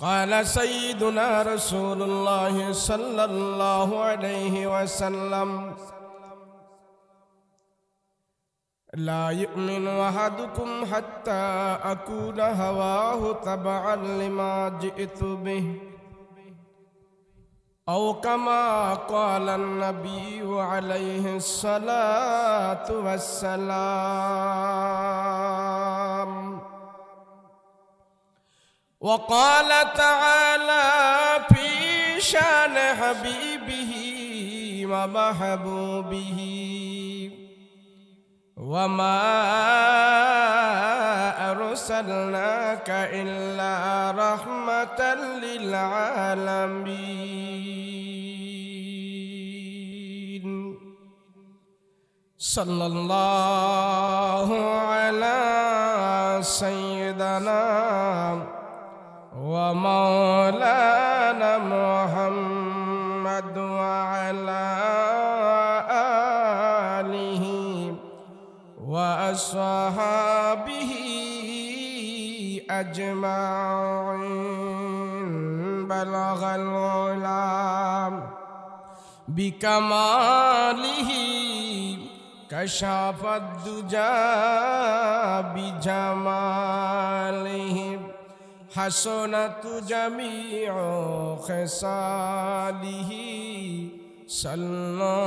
قال سيدنا رسول الله صلى الله عليه وسلم لا يؤمن أحدكم حتى أكون هواه تبعا لما جئت به أو كما قال النبي عليه الصلاة والسلام. وقال تعالى في شان حبيبه ومحبوبه وما أرسلناك إلا رحمة للعالمين. صلى الله على سيدنا ومولانا محمد وعلى آله وأصحابه أجمعين. بلغ العلا بكماله كشف الدجى بجماله حسنت جميع خصاله صلى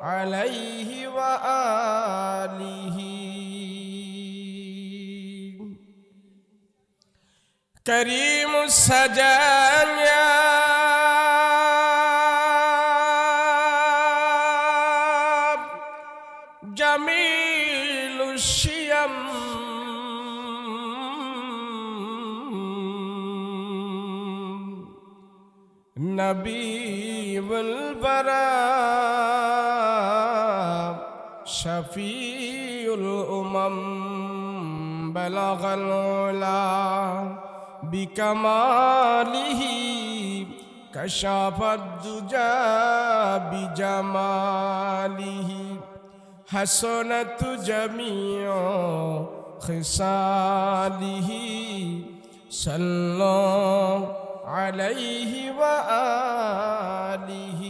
عليه وآله. كريم السجان يا جميل الشيم نبي البراء شفيع الأمم. بلغ العلا بكماله كشف الدجى بجماله حسنت جميع خصاله صلى عليه وآله.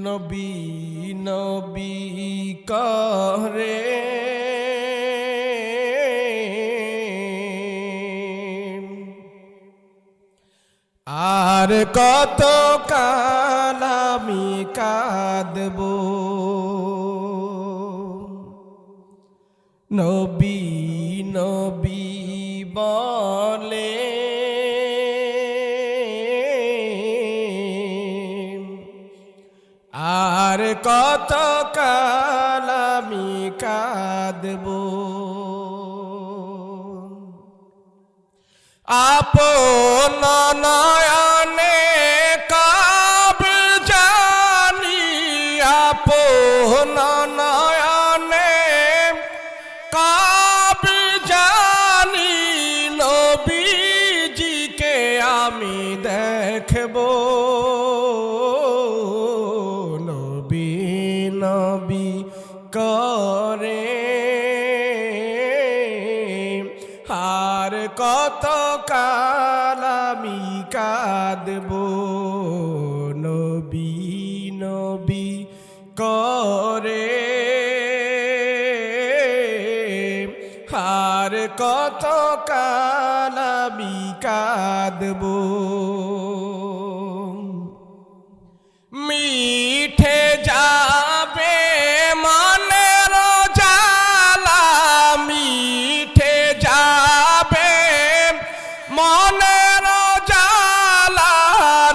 নবী নবী করে আর কত কাল আমি কাঁদব, নবী নবী বলে আর কত কাল আমি কাঁদব। আপন নয়নে কাবে জানি, আপন নয়নে কাবে জানি, নবীজিকে আমি দেখব, নবী নবী করে আর কত কাল আমি কাঁদব, নবী নবী করে আর কত কাল আমি কাঁদব। মিঠে যাবে মনের জ্বালা, মিঠে যাবে মনের জ্বালা,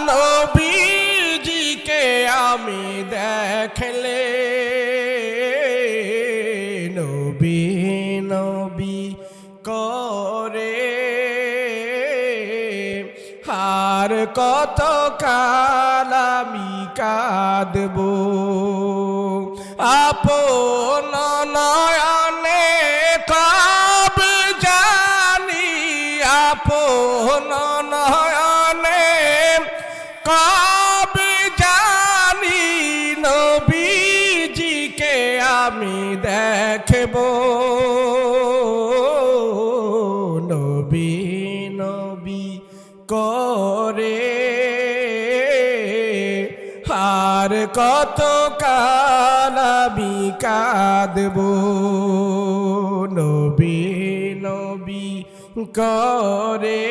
নবীজিকে আমি দেখলে, নবী নবী করে আর কত কাল আমি কাঁদব। আপন নয়নে কাবে জানি, আপন নয়নে কাবে জানি, নবীজিকে আমি দেখব, আর কত কাল আমি কাঁদব নবী নবী করে,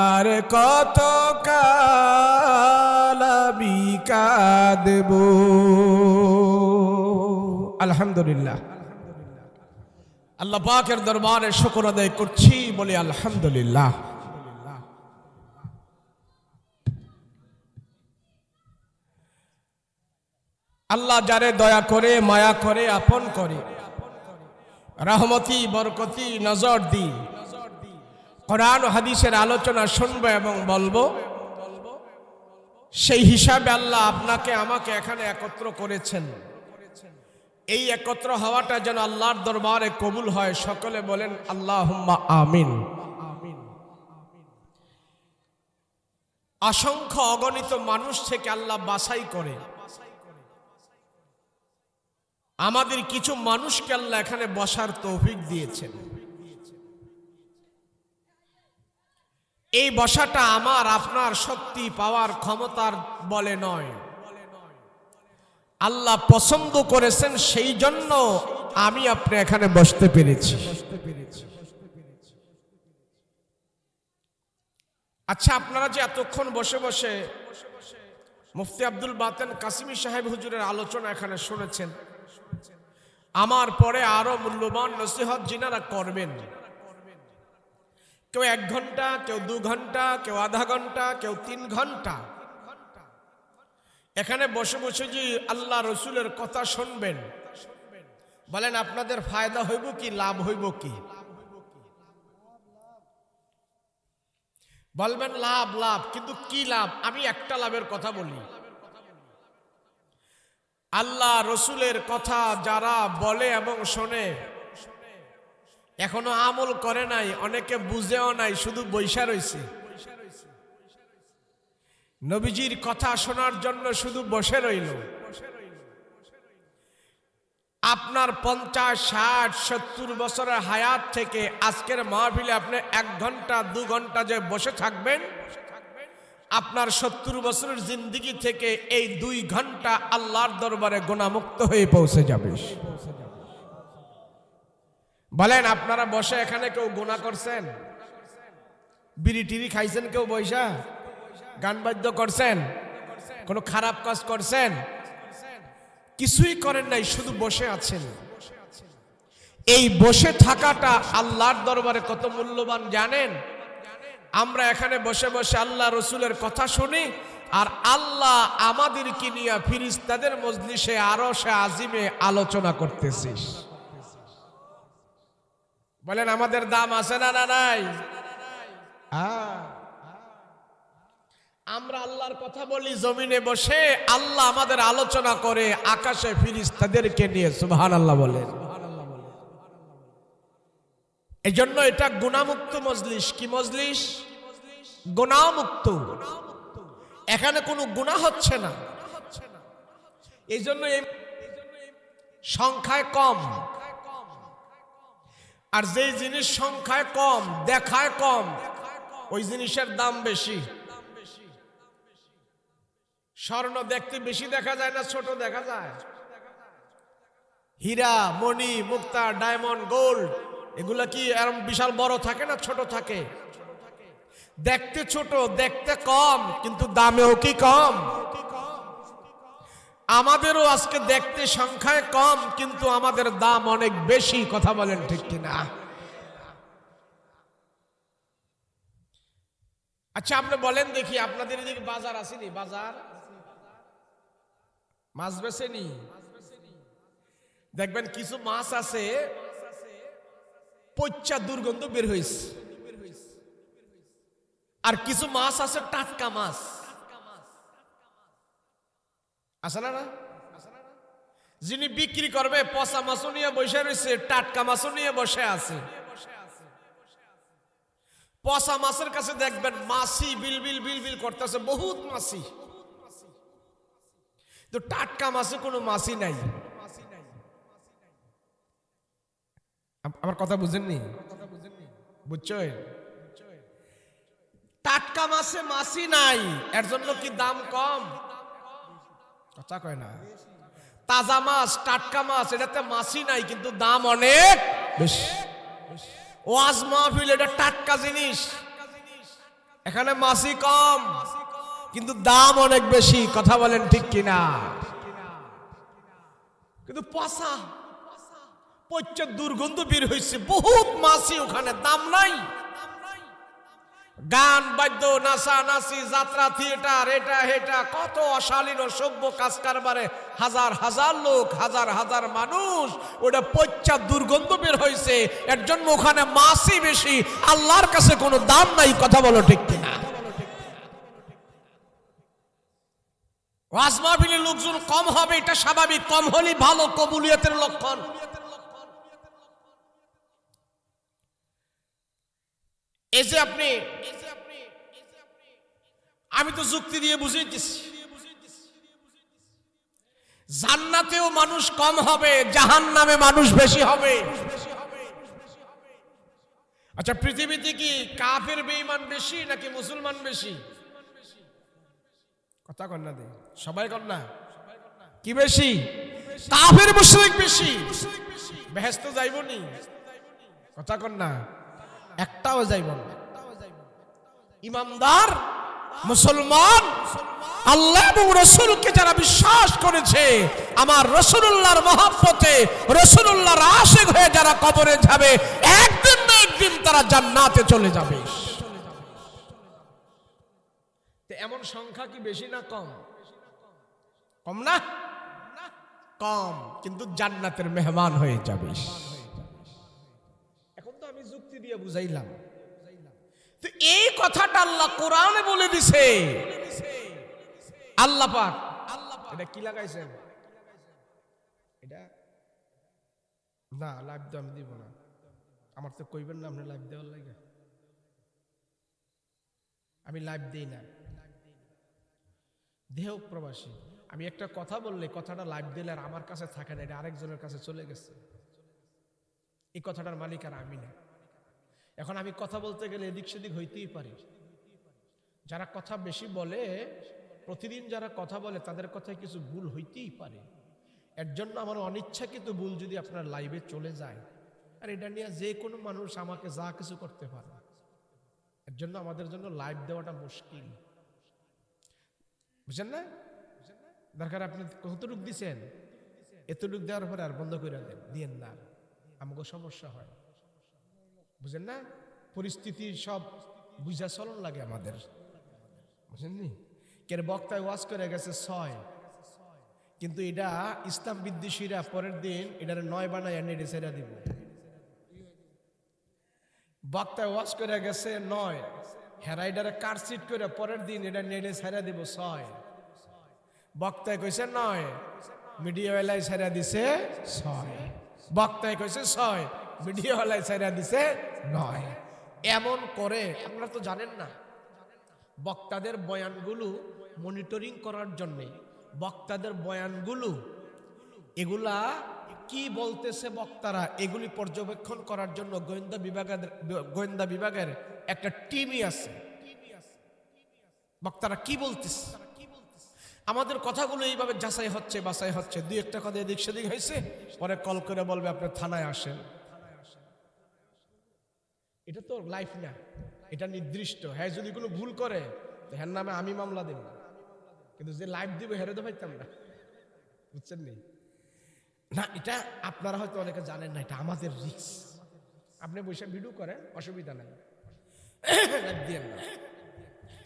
আর কত কাল আমি কাঁদব। আলহামদুলিল্লাহ, আল্লাহ পাকের দরবারে শুকর আদায় করছি, বলি আলহামদুলিল্লাহ। আল্লাহ যারে দয়া করে, মায়া করে, আপন করে, রহমতি বরকতি নজর দি কোরআন ও হাদিসের আলোচনা শুনবো এবং বলবো, সেই হিসাবে আল্লাহ আপনাকে আমাকে এখানে একত্র করেছেন। এই একত্র হওয়াটা যেন আল্লাহর দরবারে কবুল হয়, সকলে বলেন আল্লাহুম্মা আমিন। অসংখ্য অগণিত মানুষ থেকে আল্লাহ বাছাই করে আমাদের কিছু মানুষকে আল্লাহ এখানে বসার তৌফিক দিয়েছেন। এই বসাটা আমার আপনার শক্তি পাওয়ার ক্ষমতার বলে নয়, আল্লাহ পছন্দ করেছেন, সেই জন্য আমি আপনি এখানে বসতে পেরেছি। আচ্ছা, আপনারা যে এতক্ষণ বসে বসে মুফতি আব্দুল বাতেন কাসিমি সাহেব হুজুরের আলোচনা এখানে শুনেছেন, আমার পরে আরো মূল্যবান নসিহত যিনারা করবেন, কেউ 1 ঘন্টা, কেউ 2 ঘন্টা, কেউ আধা ঘন্টা, কেউ 3 ঘন্টা এখানে বসে বসে যে আল্লাহ রসুলের কথা শুনবেন, বলেন আপনাদের ফায়দা হইব কি, লাভ হইব কি? বলবেন লাভ লাভ, কিন্তু কি লাভ? আমি একটা লাভের কথা বলি, আল্লাহ রসুলের কথা যারা বলে এবং শোনে, এখনো আমল করে নাই, অনেকে বুঝেও নাই, শুধু বৈশা রয়েছে, নবীজির কথা শোনার জন্য শুধু বসে রইল। আপনার 50, 60, 70 বছরের হায়াত থেকে আজকের মাহফিলে আপনি 1 ঘন্টা 2 ঘন্টা যে বসে থাকবেন, আপনার 70 বছরের জিন্দেগি থেকে এই 2 ঘন্টা আল্লাহর দরবারে গুনাহমুক্ত হয়ে পৌঁছে যাবে। বলেন আপনারা বসে এখানে কেউ গুনাহ করছেন? বিড়ি টিড়ি খাইছেন কেউ বৈশা? গান বাদ্য করছেন? কোনো খারাপ কাজ করছেন? কিছুই করেন নাই, শুধু বসে আছেন। এই বসে থাকাটা আল্লাহর দরবারে কত মূল্যবান জানেন? আমরা এখানে বসে বসে আল্লাহ রসুলের কথা শুনি, আর আল্লাহ আমাদেরকে নিয়ে ফিরিস্তাদের মজলিসে আরশে আজিমে আলোচনা করতেছিস। বলেন আমাদের দাম আছে না নাই? আমরা আল্লাহর কথা বলি জমিনে বসে, আল্লাহ আমাদের আলোচনা করে আকাশে ফিরিস্তাদেরকে নিয়ে। সুবহানাল্লাহ বলেন। এই জন্য এটা গুনাহমুক্ত মজলিস। কি মজলিস? গুনাহমুক্ত। এখানে কোনো গুনাহ হচ্ছে না, এই জন্য সংখ্যায় কম। আর যেই জিনিস সংখ্যায় কম, দেখায় কম, ওই জিনিসের দাম বেশি। স্বর্ণ দেখতে বেশি দেখা যায় না ছোট দেখা যায়? হীরা, মণি, মুক্তা, ডায়মন্ড, গোল্ড, এগুলা কি এরকম বিশাল বড় থাকে না ছোট থাকে? দেখতে ছোট, দেখতে কম, কিন্তু দামেও কি কম? আমাদেরও আজকে দেখতে সংখ্যায় কম, কিন্তু আমাদের দাম অনেক বেশি। কথা বলেন ঠিক কিনা? আচ্ছা আপনি বলেন দেখি, আপনাদের এদিকে বাজার আসেনি? বাজার মাছ বেচেনি? দেখবেন কিছু মাছ আছে পচা দুর্গন্ধ বের হয়েছে, আর কিছু মাছ আছে টাটকা মাছ আছে না? যিনি বিক্রি করবে পচা মাছও নিয়ে বসে রয়েছে, টাটকা মাছও নিয়ে বসে আছে। পচা মাছের কাছে দেখবেন মাছি বিলবিল বিলবিল করতেছে, বহুত মাছি। তো টাটকা মাছে কোনো মাছি নাই। আমার কথা বুঝেননি? বুঝছো? টাটকা মাছে মাছি নাই, এর জন্য কি দাম কম? কথা কয় না। তাজা মাছ, টাটকা মাছ, এটাতে মাছি নাই কিন্তু দাম অনেক বেশি। ওয়াজ মাহফিল এটা টাটকা জিনিস, এখানে মাছি কম কিন্তু দাম অনেক বেশি। কথা বলেন ঠিক কিনা? কিন্তু পচা পচা দুর্গন্ধ বের হয়েছে, বহুত মাছি, ওখানে দাম নাই। গান বাদ্য, নাচা নাচি, যাত্রা, থিয়েটার, এটা হেটা, কত অশালীন অসভ্য কাজ কারবারে হাজার হাজার লোক, হাজার হাজার মানুষ, ওটা পচা দুর্গন্ধ বের হয়েছে, এর জন্য ওখানে মাছি বেশি, আল্লাহর কাছে কোনো দাম নাই। কথা বলো ঠিক কিনা? ওয়াজ মাহফিলে লোকজন কম হবে, এটা স্বাভাবিক, কম হলেই ভালো, কবুলিয়তের লক্ষণ। এই যে আপনি, আমি তো যুক্তি দিয়ে বুঝাইতেছি, জান্নাতেও মানুষ কম হবে, জাহান্নামে মানুষ বেশি হবে। আচ্ছা, পৃথিবীতে কি কাফের বেঈমান বেশি নাকি মুসলমান বেশি? কথা কন না দে, সবাই কন না, কি বেশি? কাফের মুশরিক বেশি। বেহেশতে যাইব নি? কথা কন না, একটাও যাইব না। ইমানদার মুসলমান, আল্লাহ এবং রাসূলকে যারা বিশ্বাস করেছে, আমার রাসূলুল্লাহর মহব্বতে, রাসূলুল্লাহর আশিক হয়ে যারা কবরে যাবে, একদিন না একদিন তারা জান্নাতে চলে যাবে। এমন সংখ্যা কি বেশি না কম? কম না? কম, কিন্তু জান্নাতের মেহমান হয়ে যাবে। এখন তো আমি যুক্তি দিয়ে বুঝাইলাম, তো এই কথাটা আল্লাহ কোরআনে বলে দিছে। আল্লাহ পাক, এটা কি লাগাইছেন? এটা না, লাইভ তো আমি দিব না, আমার তো কইবেন না আপনি লাইভ দেওয়ার লাগে। আমি লাইভ দিই না, দেহ প্রবাসী। আমি একটা কথা বললে কথাটা লাইভ দিলে আর আমার কাছে থাকে না, এটা আরেকজনের কাছে চলে গেছে। এই কথাটার মালিক আর আমি না। এখন আমি কথা বলতে গেলে এদিক সেদিক হইতেই পারে। যারা কথা বেশি বলে, প্রতিদিন যারা কথা বলে, তাদের কথায় কিছু ভুল হইতেই পারে। এর জন্য আমার অনিচ্ছাকৃত ভুল যদি আপনার লাইভে চলে যায়, আর এটা নিয়ে যে কোনো মানুষ আমাকে যা কিছু করতে পারে, এর জন্য আমাদের জন্য লাইভ দেওয়াটা মুশকিল, বুঝছেন না? দরকার আপনি কতটুক দিচ্ছেন, এতটুক দেওয়ার পরে আর বন্ধ করে দেন, দিয়েন না, আমাকে সমস্যা হয়, বুঝেন না? পরিস্থিতি সব বুঝা চলন লাগে আমাদের, বুঝেন নি? কে বক্তায় ওয়াজ করে গেছে 6, কিন্তু এটা ইসলাম বিদ্বেষীরা পরের দিন এটার 9 বানায় নেড়ে ছেড়ে দিব। বক্তায় ওয়াজ করে গেছে 9, হেরাইডারে কারসিট করে পরের দিন এটা নেড়ে ছেড়ে দিব 6। বক্তায় কইছে 9, মিডিয়াওয়ালায় ছেড়ে দিছে 6। বক্তায় কইছে 6, মিডিয়াওয়ালায় ছেড়ে দিছে 9। এমন করে আপনারা তো জানেন না, বক্তাদের বয়ানগুলো মনিটরিং করার জন্য, বক্তাদের বয়ানগুলো এগুলা কি বলতেছে বক্তারা, এগুলি পর্যবেক্ষণ করার জন্য গোয়েন্দা বিভাগের একটা টিমই আছে। বক্তারা কি বলতেছে, আমাদের কথাগুলো এইভাবে যাচাই হচ্ছে, বাছাই হচ্ছে। 2-1 কথা এদিক সেদিক হয়েছে, পরে কল করে বলবে আপনি থানায় আসেন। এটা তো লাইফ না, এটা নির্দিষ্ট। হ্যাঁ, যদি কোনো ভুল করে হ্যার নামে আমি মামলা দেব, কিন্তু যে লাইভ দিবে হেরে তো পাইতাম না, বুঝছেন নি? না, এটা আপনারা হয়তো অনেকে জানেন না, এটা আমাদের রিস্ক। আপনি বসে ভিডিও করেন, অসুবিধা নাই, লাইভ দিয়েন না।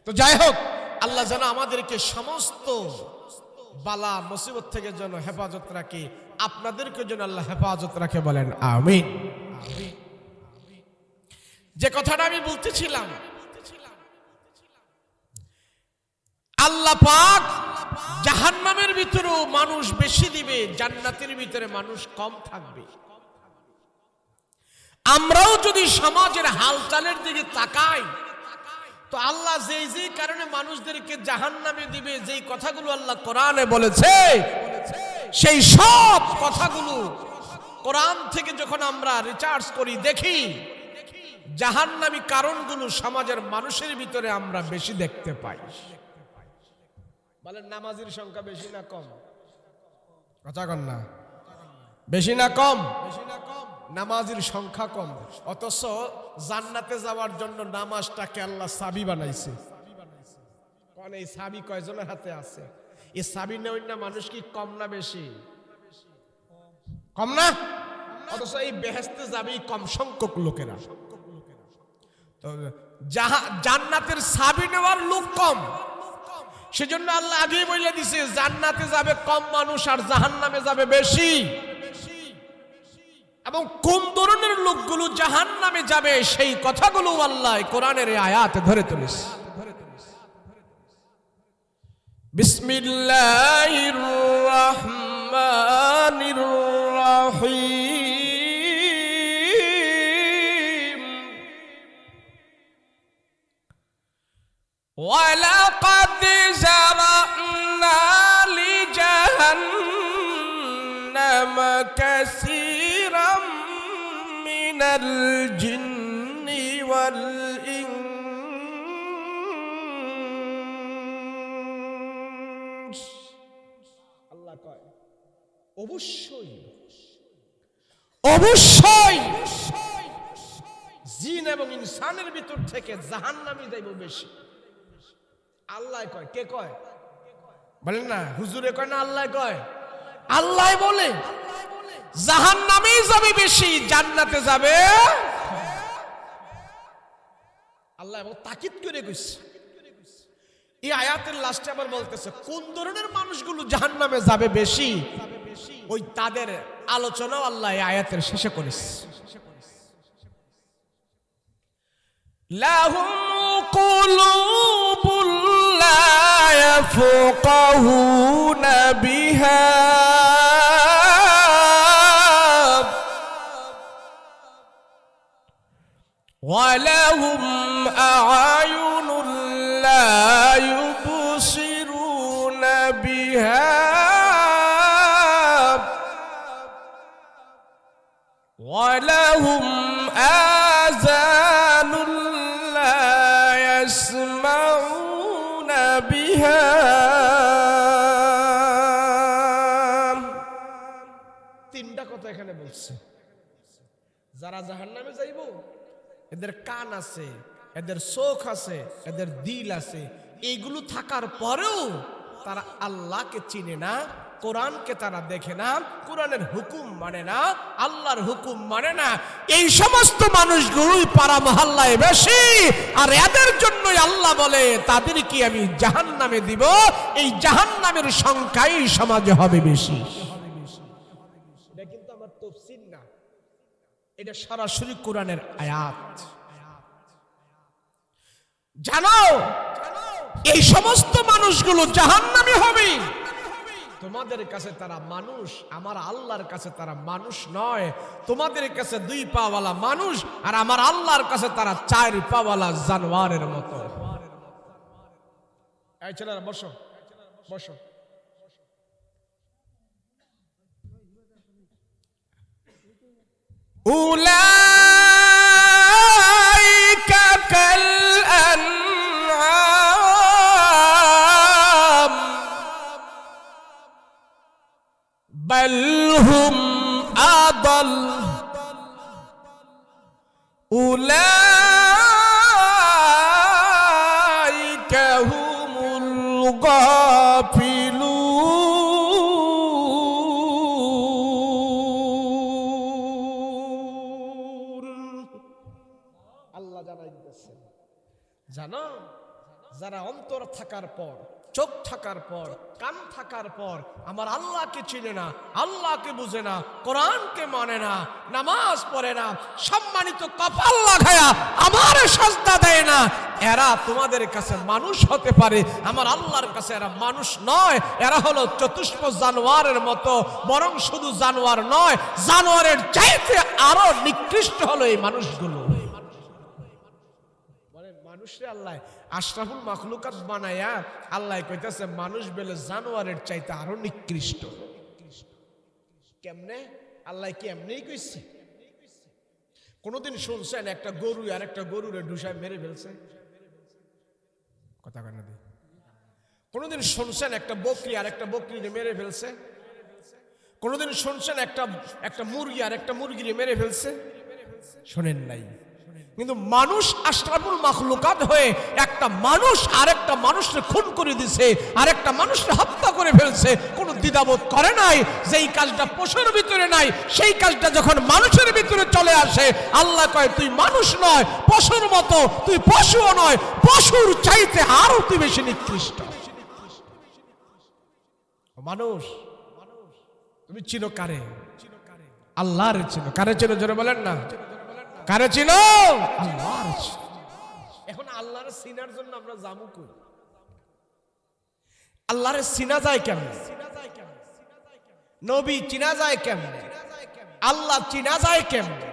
তো যাই হোক, আল্লাহ যেন আমাদেরকে সমস্ত বালা মুসিবত থেকে যেন হেফাজত রাখে, আপনাদেরকে যেন আল্লাহ হেফাজত রাখে, বলেন আমিন। যে কথাটা আমি বলতেছিলাম, আল্লাহ পাক জাহান্নামের ভিতরেও মানুষ বেশি দিবে, জান্নাতের ভিতরে মানুষ কম থাকবে। আমরাও যদি সমাজের হালচালের দিকে তাকাই, তো আল্লাহ যেই কারণে মানুষদেরকে জাহান্নামে দিবে, যেই কথাগুলো আল্লাহ কোরআনে বলেছে, সেই সব কথাগুলো কোরআন থেকে যখন আমরা রিসার্চ করি, দেখি জাহান্নামী কারণগুলো সমাজের মানুষের ভিতরে আমরা বেশি দেখতে পাই। বলেন নামাজির সংখ্যা বেশি না কম? কথা কন না, বেশি না কম? নামাজির সংখ্যা কম, অথচ জান্নাতে যাওয়ার জন্য নামাজটাকে আল্লাহ চাবি বানাইছে। কোন এই চাবি কয়জনের হাতে আছে? এই চাবি নেই না মানুষ কি কম না বেশি? কম না? অথচ এই বেহেশতে যাবে কম সংখ্যক লোকেরা। তো জান্নাতের চাবি নেওয়ার লোক কম, সেজন্য আল্লাহ আগেই বলে দিছে জান্নাতে যাবে কম মানুষ আর জাহান্নামে যাবে বেশি। এবং কোন ধরনের লোকগুলো জাহান্নামে যাবে সেই কথাগুলো আল্লাহ কোরআনের আয়াতে ধরে তুলেছে। বিসমিল্লাহির রাহমানির রাহিম। ওয়ালাকাদ যারানা লিজাহান্নামা কাসীরাম মিনাল জিন্নি ওয়াল ইনস। আল্লাহ কয় অবশ্যই অবশ্যই জিন এবং ইনসানের ভিতর থেকে জাহান্নামী যাইব বেশি। আল্লাহ কয়, কে কয়? বলেন না, হুজুরে কয় না আল্লাহ কয়? আল্লাহ বলে জাহান্নামে যাবে বেশি, জান্নাতে যাবে। আল্লাহ এবং তাকিদ করে কইছে। এই আয়াতের লাস্টে আবার বলতেছে কোন ধরনের মানুষগুলো জাহান্নামে যাবে বেশি, ওই তাদের আলোচনাও আল্লাহ এই আয়াতের শেষে করেছে। লাহুম কুলুবুল লা ইয়াফকাহুনা বিহা ওয়া লাহুম আ'য়ুনুন লা ইউবসিরুনা বিহা ওয়া লাহুম আযানুন লা ইয়াসমাউনা বিহা। তিনটা কথা এখানে বলছে। যারা জাহান্নামে যাইব এদের কান আছে, এদের চোখ আছে, এদের দিল আছে, এইগুলো থাকার পরেও তারা আল্লাহকে চিনে না, কোরআনকে তারা দেখে না, কোরআনের হুকুম মানে না, আল্লাহর হুকুম মানে না। এই সমস্ত মানুষগুলোই পাড়া মহল্লায় বেশি, আর এদের জন্যই আল্লাহ বলে তাদেরকে আমি জাহান্নামে দিব। এই জাহান্নামের সংখ্যাই সমাজে হবে বেশি। এটা কিন্তু আমার তাফসীর না, এটা সরাসরি কোরআনের আয়াত। জানো এই সমস্ত মানুষগুলো জাহান্নামী হবে। তোমাদের কাছে তারা মানুষ, আমার আল্লাহর কাছে তারা মানুষ নয়। তোমাদের কাছে 2 পাওয়ালা মানুষ, আর আমার আল্লাহর কাছে তারা 4 পাওয়ালা জানোয়ারের মতো। এই ছেলেরা বসো বসো। উলাইকা কাল আনআম বাল হুম আদাল উলাইকা হুমুল গাফিলুন। আল্লাহ জানাই দিতেছে, জানো যারা অন্তর থাকার পর, চোখ থাকার পর, কান থাকার পর আমার আল্লাহকে চিনে না, আল্লাহকে বুঝে না, কোরআনকে মানে না, নামাজ পড়ে না, সম্মানিত কপাল লাগায়া আমার সাজদা দেয় না, এরা তোমাদের কাছে মানুষ হতে পারে, আমার আল্লাহর কাছে এরা মানুষ নয়। এরা হলো চতুষ্প জানোয়ারের মতো, বরং শুধু জানোয়ার নয়, জানোয়ারের চাইতে আরো নিকৃষ্ট হলো এই মানুষগুলো। মানুষরে আল্লাহ আশরাফুল মাখলুকাত বানায়া আল্লাহ কইতাছে মানুষ বেলে জানোয়ারের চাইতে আরো নিকৃষ্ট। কেমনে? আল্লাহ কি এমনিই কইছে? কোনদিন শুনছেন একটা গরু আর একটা গরুরে ঢুসায় মেরে ফেলছে? কথা কেন? কোনদিন শুনছেন একটা বকরি আর একটা বকরিরে মেরে ফেলছে? কোনদিন শুনছেন একটা মুরগি আর একটা মুরগিরে মেরে ফেলছে? শোনেন নাই। কিন্তু মানুষ আশরাফুল মাখলুকাত হয়ে একটা মানুষ আরেকটা মানুষকে খুন করে দিছে, আরেকটা মানুষকে হত্যা করে ফেলছে, কোনো দ্বিধাবোধ করে নাই। যেই কাজটা পশুর ভিতরে নাই, সেই কাজটা যখন মানুষের ভিতরে চলে আসে, আল্লাহ কয় তুই মানুষ নয়, পশুর মতো, তুই পশুও নয়, পশুর চাইতে আরো তুই বেশি নিকৃষ্ট। মানুষ তুমি চিনো কারে? আল্লাহরে চিনো। কারে চিনো জোরে বলেন না? কারে চিনো? আল্লাহরে চিনো। এখন আল্লাহরে চিনার জন্য আমরা জামু কই? আল্লাহরে চিনা যায় কেমনে? নবী চিনা যায় কেমনে? আল্লাহ চিনা যায় কেমনে?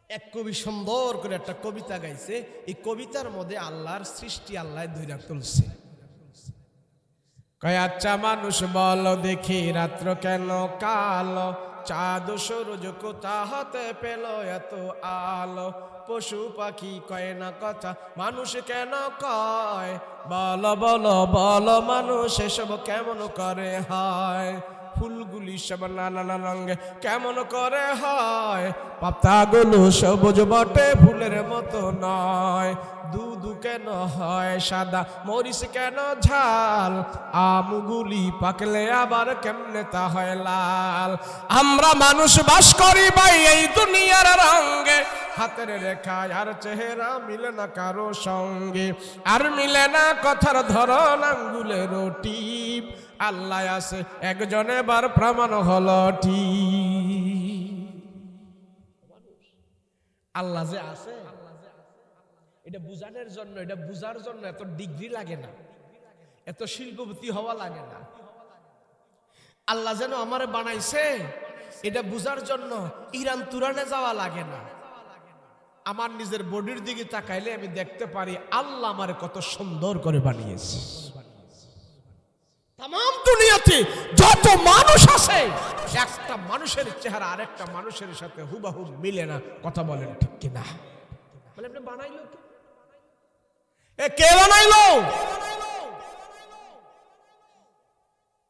এক কবি সুন্দর করে একটা কবিতা গাইছে। এই কবিতার মধ্যে আল্লাহর সৃষ্টি আল্লাহ ধইরা তুলছে। কয় আচ্ছা মানুষ বলো দেখি রাত্র কেন কালো, চাঁদ সূরজ কোথা হতে পেল এত আলো, পশু পাখি কয় না কথা মানুষ কেন কয়, বলো বলো বলো মানুষ এসব কেমন করে হয়, ফুলগুলি সব নানা রঙে কেমন করে হয়, পাতাগুলো সবুজ বটে ফুলের মতো নয়, দুধ কেন হয় সাদা মরিচ কেন ঝাল, আমগুলি পাকলে আবার কেমনে তা হয় লাল, আমরা মানুষ বাস করি ভাই এই দুনিয়ার রঙে, হাতের রেখা আর চেহারা মিলে না কারো সঙ্গে, আর মিলে না কথার ধরন আঙ্গুলের টিপ, আল্লাহ আছে একজন এবার প্রমাণ হলো ঠিক। আল্লাহ যে আছে এটা বুঝানোর জন্য, এটা বুঝার জন্য এত ডিগ্রি লাগে না, এত শিল্পপতি হওয়া লাগে না। আল্লাহ যেন আমারে বানাইছে এটা বুঝার জন্য ইরান তুরানে যাওয়া লাগে না। আমার নিজের বডির দিকে তাকাইলে আমি দেখতে পারি আল্লাহ আমারে কত সুন্দর করে বানিয়েছে। তাম দুনিয়াতে যত মানুষ আছে একটা মানুষের চেহারা আরেকটা মানুষের সাথে হুবহু মিলে না। কথা বলেন ঠিক কিনা? বলে আপনি বানাইলো কে বানাইলো?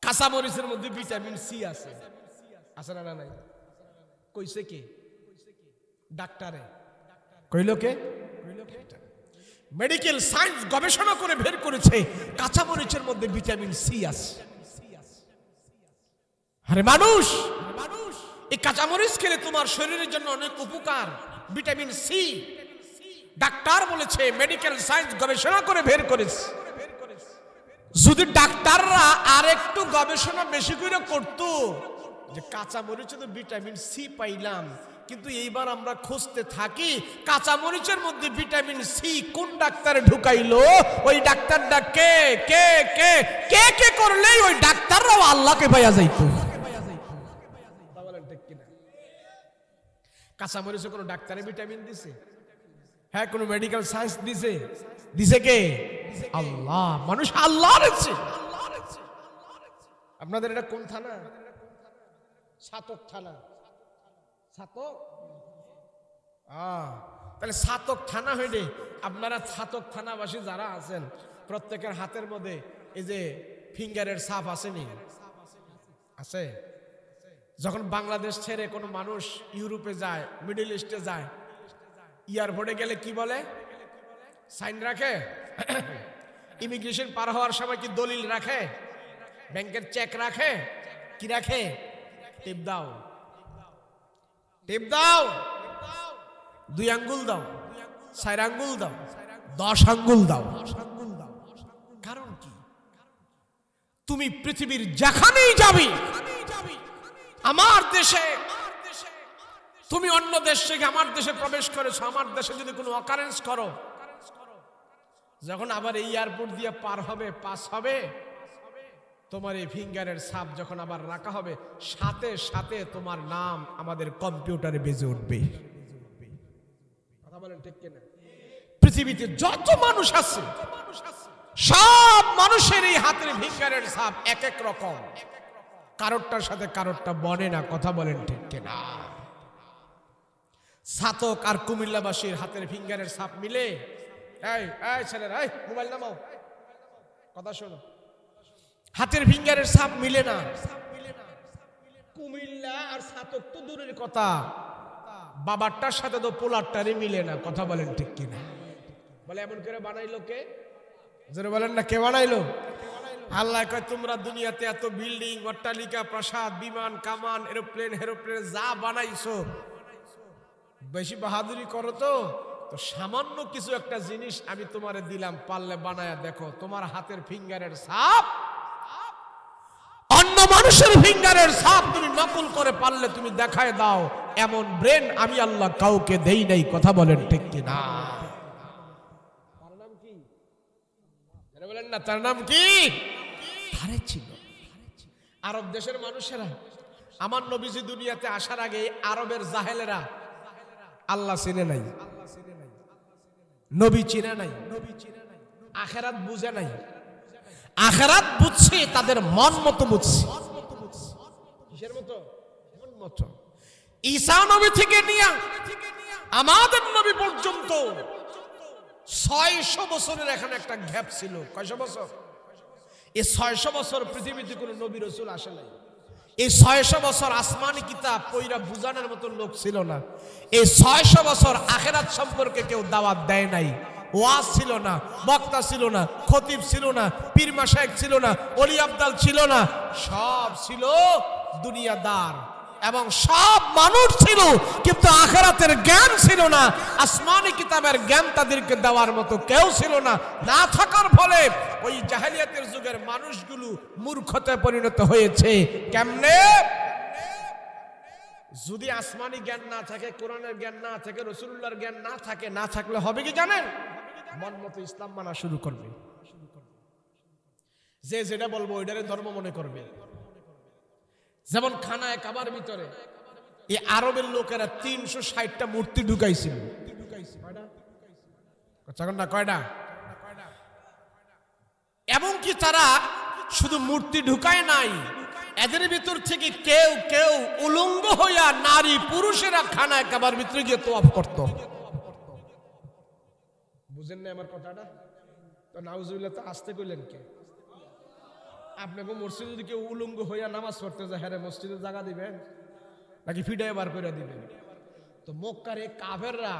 কাঁচা মরিচের মধ্যে ভিটামিন সি আছে, আছে না নাই? কইছে কে? ডাক্তারে কইলো কে? মেডিকেল সায়েন্স গবেষণা করে বের করেছে কাঁচা মরিচের মধ্যে ভিটামিন সি আছে। আরে মানুষ, এই কাঁচা মরিচ খেলে তোমার শরীরের জন্য অনেক উপকার, ভিটামিন সি। ডাক্তার বলেছে, মেডিকেল সায়েন্স গবেষণা করে বের করেছে। যদি ডাক্তাররা আর একটু গবেষণা বেশি করে করত, যে কাঁচা মরিচে তো ভিটামিন সি পাইলাম, কিন্তু এইবার আমরা খুঁজতে থাকি কাঁচা মরিচের মধ্যে ভিটামিন সি কোন ডাক্তারে ঢুকাইলো, ওই ডাক্তারটা কে কে কে কে কে করলে ওই ডাক্তাররাও আল্লাহকে পাইয়া যাইতো। কাঁচা মরিচে কোনো ডাক্তারে ভিটামিন দিছে? হ্যাঁ, কোন মেডিকেল সায়েন্স দিছে? দিছে কে? আল্লাহ। মানুষ আল্লাহ রয়েছে। আপনাদের এটা কোন থানা? ছাতক থানা। ছাতক? তাহলে ছাতক থানা হইলে আপনারা ছাতক থানাবাসী যারা আছেন প্রত্যেকের হাতের মধ্যে এই যে ফিঙ্গারের ছাপ আসেনি? আছে। যখন বাংলাদেশ ছেড়ে কোনো মানুষ ইউরোপে যায়, মিডল ইস্টে যায়, এয়ারপোর্টে গেলে কি বলে? সাইন রাখে। ইমিগ্রেশন পার হওয়ার সময় কি দলিল রাখে? ব্যাংকের চেক রাখে? কি রাখে? টিপ দাও, টিপ দাও, 2 আঙ্গুল দাও, 4 আঙ্গুল দাও, 10 আঙ্গুল দাও। কারণ কি? তুমি পৃথিবীর যেখানেই যাবি, আমার দেশে তুমি অন্য দেশ থেকে আমার দেশে প্রবেশ করেছো, আমার দেশে যদি কোনো অকারেন্স করো, যখন আবার এই এয়ারপোর্ট দিয়ে পার হবে, পাস হবে, তোমার এই ফিঙ্গারের ছাপ যখন আবার রাখা হবে, সাথে সাথে তোমার নাম আমাদের কম্পিউটারে বেজে উঠবে। কথা বলেন ঠিক কিনা? পৃথিবীতে যত মানুষ আছে সব মানুষের এই হাতের ফিঙ্গারের ছাপ এক এক রকম, কারোরটার সাথে কারোরটা বনে না। কথা বলেন ঠিক কিনা? ছাতক আর কুমিল্লাবাসীর হাতের ফিঙ্গারের ছাপ মিলে? এই এই ছেলেরা, এই মোবাইল নামাও, কথা শোনো। হাতের ফিঙ্গারের ছাপ মিলে না। কুমিল্লা আর ছাতক তো দূরের কথা, বাবারটার সাথে তো পোলারটারই মিলে না। কথা বলেন ঠিক কিনা? বলে এমন করে বানাইলো কে? জোরে বলেন না, কে বানাইলো? আল্লাহ কয় তোমরা দুনিয়াতে এত বিল্ডিং, অট্টালিকা, প্রাসাদ, বিমান, কামান, এরোপ্লেন হেরোপ্লেন যা বানাইছো, বেশি বাহাদুরি করো তো সামান্য কিছু একটা জিনিস আমি তোমারে দিলাম, পারলে বানায়া দেখো। তোমার হাতের ফিঙ্গারের ছাপ অন্য মানুষের ফিঙ্গারের ছাপ তুমি নকল করে পারলে তুমি দেখায় দাও। এমন ব্রেন আমি আল্লাহ কাউকে দেই নাই। কথা বলেন ঠিক কিনা? তার নাম কি? বলেন না, তার নাম কি? ছিল আরব দেশের মানুষেরা। আমার নবীজি দুনিয়াতে আসার আগে আরবের জাহেলেরা আল্লাহ চিনে নাই, নবী চিনে নাই, আখেরাত বুঝে নাই। আখেরাত বুঝছে তাদের মন মতো বুঝছে। কিসের মতো? মন মতো। ঈসা নবী থেকে নিয়ে আমাদের নবী পর্যন্ত 600 বছরের এখানে একটা গ্যাপ ছিল। কয়শো বছর? এই 600 বছর পৃথিবীতে কোনো নবী রাসূল আসে নাই। এই 600 বছর আসমানি কিতাব পয়রা বুঝানোর মতো লোক ছিল না। এই 600 বছর আখিরাত সম্পর্কে কেউ দাওয়াত দেয় নাই। ওয়াজ ছিল না, বক্তা ছিল না, খতিব ছিল না, পীর মাশায়েখ ছিল না, ওলি আবদাল ছিল না। সব ছিল দুনিয়াদার এবং সব মানুষ ছিল, কিন্তু আখিরাতের জ্ঞান ছিল না। আসমানি কিতাবের জ্ঞান তাদেরকে দেওয়ার মতো কেউ ছিল না। না থাকার ফলে ওই জাহেলিয়াতের যুগের মানুষগুলো মূর্খতে পরিণত হয়েছে। কেমনে? যদি আসমানি জ্ঞান না থাকে, কোরআনের জ্ঞান না থাকে, রাসূলুল্লাহর জ্ঞান না থাকে, না থাকলে হবে কি জানেন? মন মতো ইসলাম মানা শুরু করবে। যে যেটা বলবো ওইটারে ধর্ম মনে করবে। যেমন খানায় কাবার ভিতরে এই আরবের লোকেরা 360টা মূর্তি ঢুকাইছিল। কয়টা? এবং কি তারা শুধু মূর্তি ঢুকায় নাই, এদের ভিতর থেকে কেউ কেউ উলঙ্গ হইয়া নারী পুরুষেরা খানায় কাবার ভিতরে গিয়ে তোয়াফ করত। বুঝেন না আমার কথাটা? তো নাউজুবিল্লাহ, তো আসতে কইলেন কে? আপনাকে মসজিদে যদি কেউ উলঙ্গ হইয়া নামাজ পড়তে যায়, হ্যাঁ মসজিদে জায়গা দিবেন নাকি ফিডায় বার করে দিবেন? তো মক্কারে কাফেররা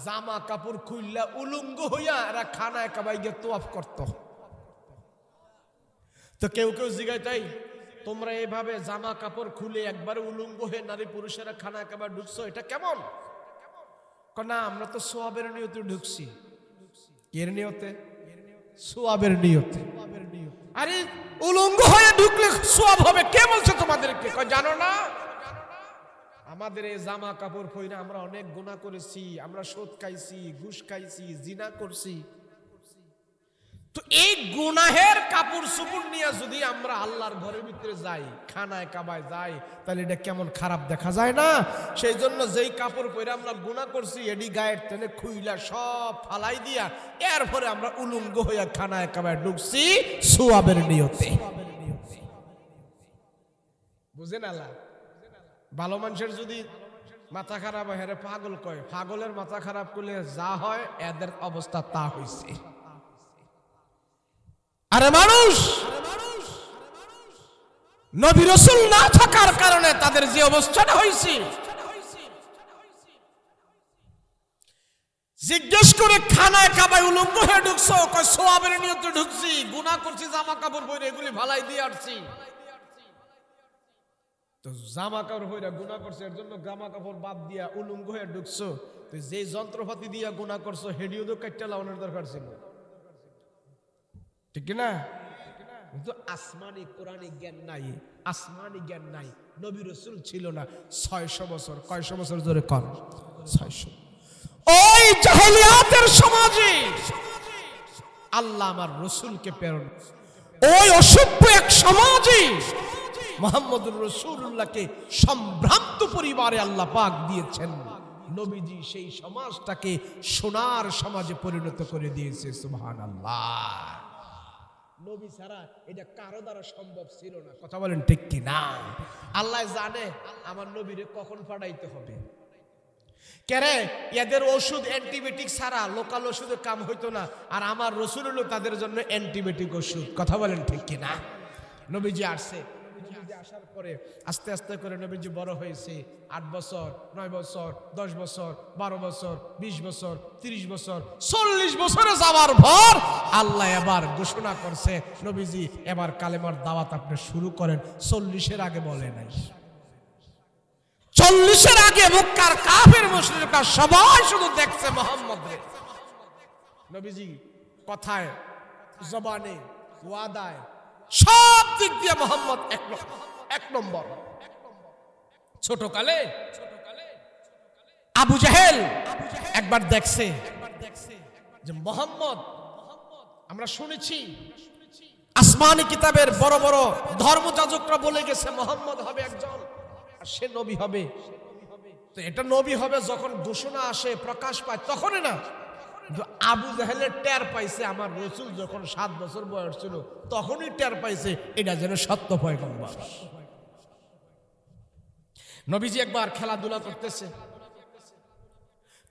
জামা কাপড় খুললা উলঙ্গ হইয়া এরা খানায় কাবায় গিয়ে তোয়াফ করত। তো কেউ কেউ জিগায়, তাই তোমরা এভাবে জামা কাপড় খুলে একবারে উলঙ্গ হয়ে নারী পুরুষেরা খানায় কাবায় ঢুকছো, এটা কেমন? না, আমরা তো সোয়াবের নিয়তে ঢুকছি। এর নিয়তে? সোয়াবের নিয়তে। আরে উলঙ্গ হয়ে ঢুকলে সোয়াব হবে, কে বলছে তোমাদেরকে? জানো না আমাদের এই জামা কাপড় পরে আমরা অনেক গুনাহ করেছি, আমরা সুদ খাইছি, ঘুষ খাইছি, জিনা করছি। তো এই গুনাহের কাপড় চোপড় নিয়ে যদি আমরা আল্লাহর ঘরের ভিতরে যাই, খানায় কাবায় যাই, তাহলে এটা কেমন খারাপ দেখা যায় না? সেই জন্য যেই কাপড় পরে আমরা গুনাহ করছি এডি গায়ের টেনে খুইলা সব ফালাই দিয়া এরপরে আমরা উলঙ্গ হইয়া খানায় কাবায় ঢুকছি সোয়াবের নিয়তে। বুঝেন? আল্লাহ ভালো মানুষের যদি মাথা খারাপ হয়, হ্যাঁ পাগল কয়। পাগলের মাথা খারাপ করলে যা হয় এদের অবস্থা তা হইছে। আরে মানুষ নবী রাসূল না থাকার কারণে তাদের যে অবস্থাটা হয়েছে, জিজ্ঞেস করে খানায় কাবায় উলঙ্গ হয়ে ঢুকছো, কয় সোয়াবের নিয়তে ঢুকছি, গুনাহ করছি, জামা কাপড় পরে এগুলি ভালাই দিয়ে আসছি। তো জামা কাপড় পরে গুনাহ করছে, এর জন্য জামা কাপড় বাদ দিয়া উলঙ্গ হয়ে ঢুকছো। তো যে যন্ত্রপাতি দিয়া গুনাহ করছো হেডিও তো কাটটা লাগানোর দরকার ছিল, ঠিক না? কিন্তু আসমানি কোরআনিক জ্ঞান নাই, আসমানি জ্ঞান নাই, নবী রাসূল ছিল না 600 বছর। কয়শো বছর ধরে কর? 600। ওই জাহেলিয়াতের সমাজে আল্লাহ আমার রাসূলকে প্রেরণ, ওই অসভ্য এক সমাজে মুহাম্মদুর রাসূলুল্লাহকে সম্ভ্রান্ত পরিবারে আল্লাহ পাক দিয়েছেন। নবীজি সেই সমাজটাকে সোনার সমাজে পরিণত করে দিয়েছে। সুবহানাল্লাহ। নবী ছাড়া এটা কারো দ্বারা সম্ভব ছিল না। কথা বলেন ঠিক কি না? আল্লাহ জানে আমার নবীরে কখন পাঠাইতে হবে। কেরে এদের ওষুধ অ্যান্টিবায়োটিক ছাড়া লোকাল ওষুধে কাম হইতো না, আর আমার রসুল হলো তাদের জন্য অ্যান্টিবায়োটিক ওষুধ। কথা বলেন ঠিক কিনা? নবীজি আসছে, নবীজি আসার পরে আস্তে আস্তে করে নবীজি বড় হয়েছে। 8 বছর, 9 বছর, 10 বছর, 12 বছর, 20 বছর, 30 বছর, 40 বছরে যাওয়ার পর আল্লাহ এবার ঘোষণা করছে, নবীজি এবার কালেমার দাওয়াত আপনি শুরু করেন। 40-এর আগে বলে নাই। 40-এর আগে মক্কার কাফের মুশরিকরা সবাই শুধু দেখছে মুহাম্মদকে। নবীজি কথায়, জবানে, ওয়াদায়, সব দিক দিয়ে মুহাম্মদ এক নম্বর। ছোটকালে আবু জাহেল একবার দেখছে যে মুহাম্মদ, আমরা শুনেছি আসমানি কিতাবের বড় বড় ধর্মযাজকরা বলে গেছে মুহাম্মদ হবে একজন, আর সে নবী হবে। তো এটা নবী হবে যখন ঘোষণা আসে, প্রকাশ পায়, তখনই না। আবু জাহেলের টের পাইছে আমার রসুল যখন 7 বছর বয়স ছিল, তখনই টের পাইছে এটা যেন সত্য পয়গম্বর। নবীজি একবার খেলাধুলা করতেছে,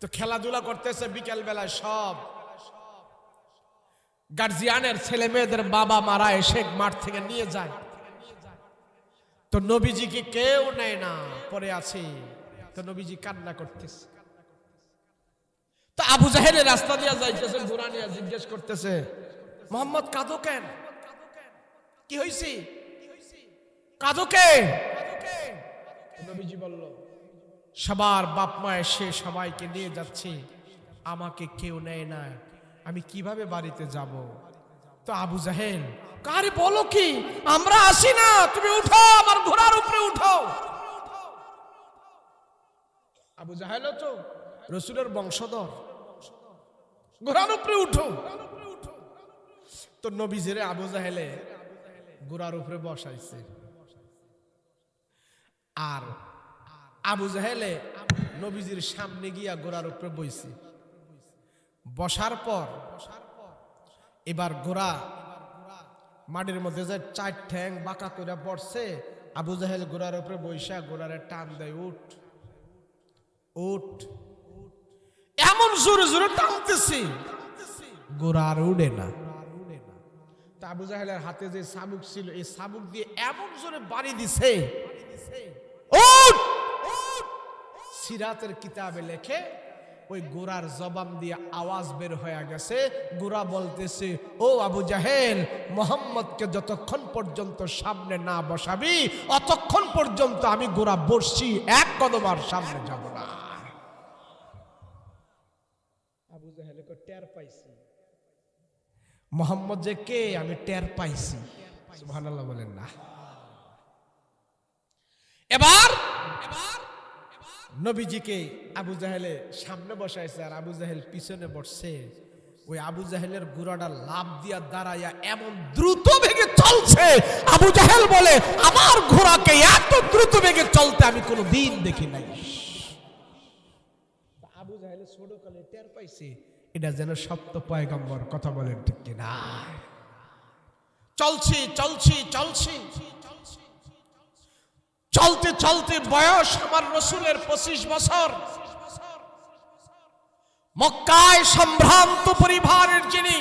তো খেলাধুলা করতেছে বিকেল বেলায় সব গার্জিয়ানের ছেলে মেয়েদের বাবা মারা এসে মাঠ থেকে নিয়ে যায়। তো নবীজিকে কেউ নেয় না, পরে আছে। তো নবীজি কান্না করতেছে। তো আবু জাহেলের রাস্তা দিয়ে যাইতেছে, ঘোড়া নিয়ে জিজ্ঞেস করতেছে, মোহাম্মদ কাঁদো কেন? কি হয়েছে? কাঁদো কে? নবীজি বলল, সবার বাপ মা এসে সবাইকে নিয়ে যাচ্ছে, আমাকে কেউ নেয় না, আমি কিভাবে বাড়িতে যাব? তো আবু জাহেল, কারে বলো কি, আমরা আসি না, তুমি উঠো, আমার ঘোড়ার উপরে উঠো। আবু জাহেল তো রসুলের বংশধর, ঘোড়ার উপরে উঠো। তো নবীজিরে আবু জাহেলে ঘোড়ার উপরে বসাইছে, আর আবু জাহেলে নবীজির সামনে গিয়া ঘোড়ার উপরে বইছে। বসার পর এবার ঘোড়া মাটির মধ্যে যে 4 ঠ্যাং বাঁকা করে পড়ছে, আবু জাহেল ঘোড়ার উপরে বৈশা ঘোড়ারে টান দেয়, উঠ উঠ। এমন জোরে জোরে টানতেছি, ঘোড়া আর উড়ে না। তা আবু জাহেলের হাতে যে চাবুক ছিল, এই চাবুক দিয়ে এমন জোরে বাড়ি দিছে, উঠ। সিরাতের কিতাবে লেখে ওই ঘোড়ার জবান দিয়ে আওয়াজ বের হয়ে গেছে। ঘোড়া বলতেছে, ও আবু জাহেল, মোহাম্মদকে যতক্ষণ পর্যন্ত সামনে না বসাবি অতক্ষণ পর্যন্ত আমি ঘোড়া বসছি, এক কদম আর সামনে যাব না। আবু জাহেল টের পাইছি মোহাম্মদ যে কে, আমি টের পাইছি। সুবহানাল্লাহ বলেন না। এবার নবীজিকে আবু জাহেলে সামনে বসাইছে, আর আবু জাহেল পিছনে বসছে। ওই আবু জাহেলের ঘোড়াটা লাফ দিয়া দাঁড়াইয়া এমন দ্রুত বেগে চলছে, আবু জাহেল বলে, আমার ঘোড়াকে এত দ্রুত বেগে চলতে আমি কোনো দিন দেখি নাই। আবু জাহেল ছোটকালে টের পাইছে এটা যেন সত্য পয়গম্বর। কথা বলেন ঠিক কিনা? চলছি চলছি চলছি, চলতে চলতে বয়স আমার রসুলের 25 বছর। মক্কায় সম্ভ্রান্ত পরিবারের যিনি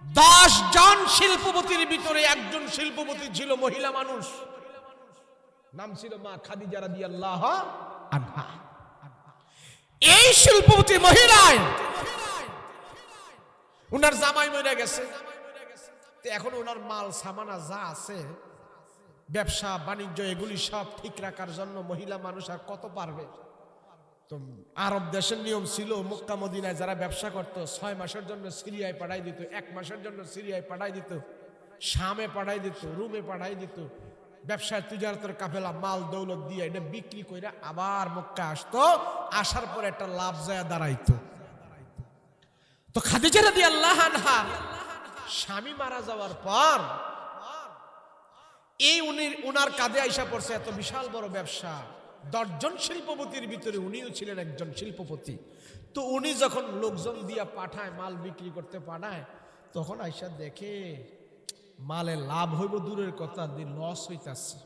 10 জন শিল্পপতির ভিতরে একজন শিল্পপতি ছিল মহিলা মানুষ, নাম ছিল মা খাদিজা রাদিয়াল্লাহু আনহা। এই শিল্পপতি মহিলায় উনার জামাই মরে গেছে। এখন ওনার মাল সামানা যা আছে, ব্যবসা বাণিজ্য, এগুলি সব ঠিক রাখার জন্য মহিলা মানুষ আর কত পারবে? তো আরব দেশের নিয়ম ছিল, মক্কা মদিনায় যারা ব্যবসা করত 6 মাসের জন্য সিরিয়ায় পাঠাই দিত, 1 মাসের জন্য সিরিয়ায় পাঠাই দিত, শামে পাঠাই দিত, রুমে পাঠাই দিত। ব্যবসায় তিজারতের কাফেলা মাল দৌলত দিয়ে এটা বিক্রি করে আবার মক্কা আসতো, আসার পর একটা লাভ যায় দাঁড়াইতো। তো খাদিজা রাদিয়াল্লাহু আনহা স্বামী মারা যাওয়ার পর এই উনার কাঁধে আইসা পড়ছে এত বিশাল বড় ব্যবসা। 10 জন শিল্পপতির ভিতরে উনিও ছিলেন একজন শিল্পপতি। তো উনি যখন লোকজন দিয়া পাঠায়, মাল বিক্রি করতে পাঠায়, তখন আইসা দেখে মালে লাভ হইব দূরের কথা, লস হইতাছে।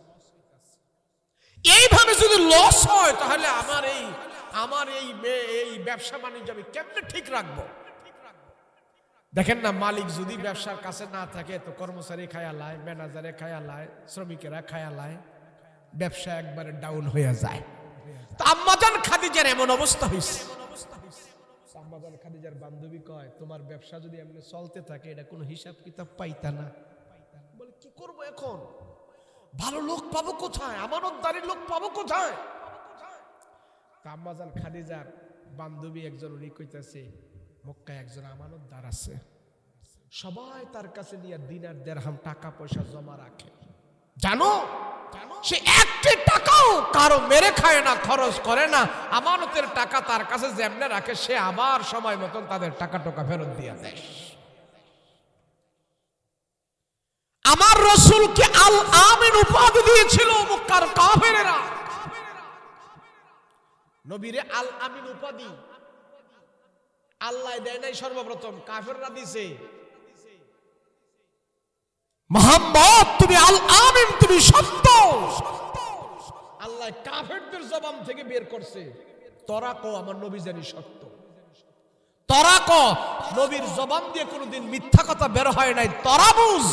এইভাবে যদি লস হয় তাহলে আমার এই আমার এই ব্যবসা বাণিজ্য আমি কেমনে ঠিক রাখবো? দেখেন না, মালিক যদি ব্যবসার কাছে না থাকে তো কর্মচারী খায়ালায়, ম্যানেজারে খায়ালায়, শ্রমিকেরা খায়ালায়, ব্যবসা একবারে ডাউন হয়ে যায়। তো আম্মাজান খাদিজার এমন অবস্থা হয়েছে। আম্মাজান খাদিজার বান্ধবী কয়, তোমার ব্যবসা যদি এমনি চলতে থাকে এটা কোনো হিসাব কিতাব পাইতা না। বলে কি করবো এখন, ভালো লোক পাবো কোথায়, আমানতদারি লোক পাবো কোথায়? আম্মাজান খাদিজার বান্ধবী একজন উনি কইতাছে, মক্কায় একজন আমানতদার আছে, সবাই তার কাছে নিয়ে দিনার দিরহাম টাকা পয়সা জমা রাখে। জানো সে একটি টাকাও কারো মেরে খায় না, খরচ করে না। আমানতের টাকা তার কাছে যেমনে রাখে সে আবার সময় মতন তাদের টাকা ফেরত দিয়ে দেয়। আমার রাসূলকে আল আমিন উপাধি দিয়েছিল মক্কার কাফেরেরা। নবীরে আল আমিন উপাধি আল্লাহ দেয় নাই, সর্বপ্রথম কাফেররা দিছে। মুহাম্মদ তুমি আল আমিন, তুমি সত্য। আল্লাহ কাফেরদের জবান থেকে বের করছে, তোরা কও আমার নবী জানি সত্য। তোরা কও নবীর জবান দিয়ে কোনোদিন মিথ্যা কথা বের হয় নাই, তোরা বুঝ।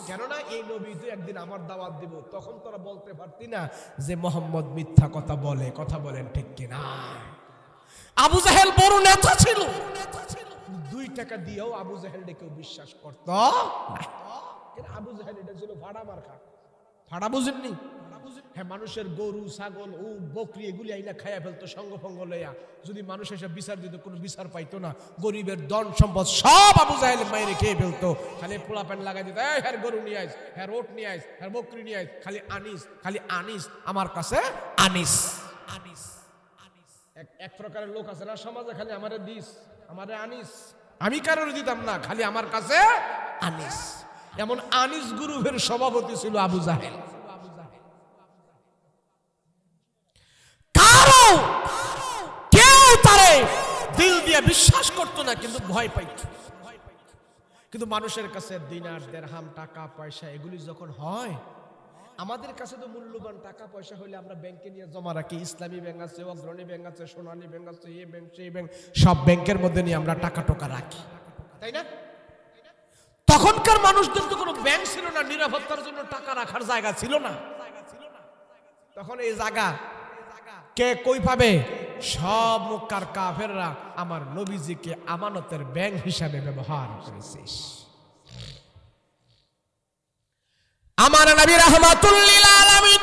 কেননা এই নবী তো একদিন আমার দাওয়াত দিব, তখন তোরা বলতে পারতি না যে মুহাম্মদ মিথ্যা কথা বলে। কথা বলেন ঠিক কিনা? আবু জাহেল বড় নেতা ছিল, 2 টাকা দিয়েও আবু জাহেল কেউ বিশ্বাস করত না। আবু জাহেল এটা ছিল ফাড়া মার্কা। ফাড়া বুঝেননি? হ্যাঁ, মানুষের গরু ছাগল ও বকরি এগুলি আইনা খাইয়া ফেলতো সঙ্গফঙ্গ লইয়া। যদি মানুষ এসে বিচার দিত কোনো বিচার পাইতো না। গরিবের ধন সম্পদ সব আবু জাহেল মাইরে খেয়ে ফেলতো। খালি পোলা প্যান্ট লাগাই দিত, হ্যাঁ গরু নিয়ে আইস, হ্যাঁ রোট নিয়ে আইস, হ্যাঁ বকরি নিয়ে আইস, খালি আনিস, খালি আনিস, আমার কাছে আনিস। আনিস এক প্রকারের লোক আছে না সমাজে, খালি আমারে দিস, আমারে আনিস। আমি কারোর দিতাম না, খালি আমার কাছে আনিস। এমন আনিস গ্রুপের সভাপতি ছিল আবু জাহেল। কারো কেউ তারে দিল দিয়ে বিশ্বাস করতো না, কিন্তু ভয় পাইত। কিন্তু মানুষের কাছে দিনার দিরহাম টাকা পয়সা এগুলি যখন হয়, আমাদের কাছে তো মূল্যবান টাকা পয়সা হলে আমরা ব্যাংকে নিয়ে জমা রাখি। ইসলামী ব্যাংক আছে, অগ্রণী ব্যাংক আছে, সোনালী ব্যাংক আছে, এই ব্যাংক সেই ব্যাংক, সব ব্যাংকের মধ্যে নিয়ে আমরা টাকা রাখি, তাই না? তখনকার মানুষদের তো কোনো ব্যাংক ছিল না, নিরাপত্তার জন্য টাকা রাখার জায়গা ছিল না। তখন এই জায়গা কে কই পাবে? সব মক্কার কাফেররা আমার নবীজিকে আমানতের ব্যাংক হিসাবে ব্যবহার করেছে। আমার নবী রাহমাতুল লিল আলামিন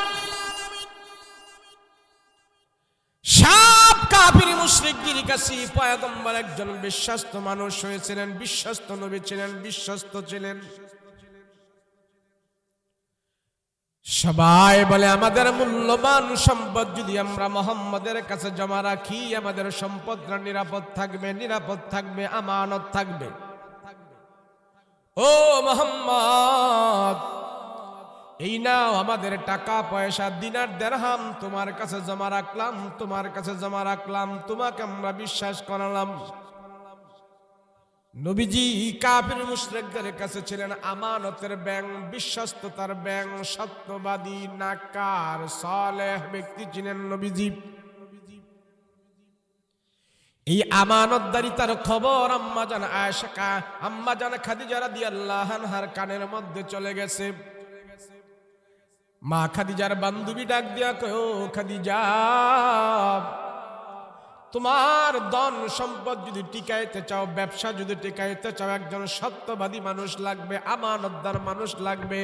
সব কাফির মুশরিকদের কাছে পয়গম্বর একজন বিশ্বস্ত মানুষ হয়েছিলেন, বিশ্বস্ত নবী ছিলেন, বিশ্বস্ত ছিলেন। সবাই বলে আমাদের মূল্যবান সম্পদ যদি আমরা মুহাম্মদের কাছে জমা রাখি, আমাদের সম্পদটা নিরাপদ থাকবে, নিরাপদ থাকবে, আমানত থাকবে। ও মুহাম্মদ, এই নাও আমাদের টাকা পয়সা, দিনার দিরহাম তোমার কাছে জমা রাখলাম, তোমার কাছে জমা রাখলাম, তোমাকে আমরা বিশ্বাস করলাম। নবীজি কাফির মুশরিকদের কাছে ছিলেন আমানতের ব্যাংক, বিশ্বস্ততার ব্যাংক, সত্যবাদী, নাকার, সালেহ ব্যক্তি ছিলেন নবীজি। এই আমানতদারিতার খবর আম্মাজান আয়েশা, আম্মাজান খাদিজা রাদিয়াল্লাহু আনহার কানের মধ্যে চলে গেছে। মা খাদিজার বান্ধবী ডাক দিয়া কয়, ও খাদিজা, তোমার ধন সম্পদ যদি টিকাইতে চাও, ব্যবসা যদি টিকাইতে চাও, একজন সত্যবাদী মানুষ লাগবে, আমানতদার মানুষ লাগবে।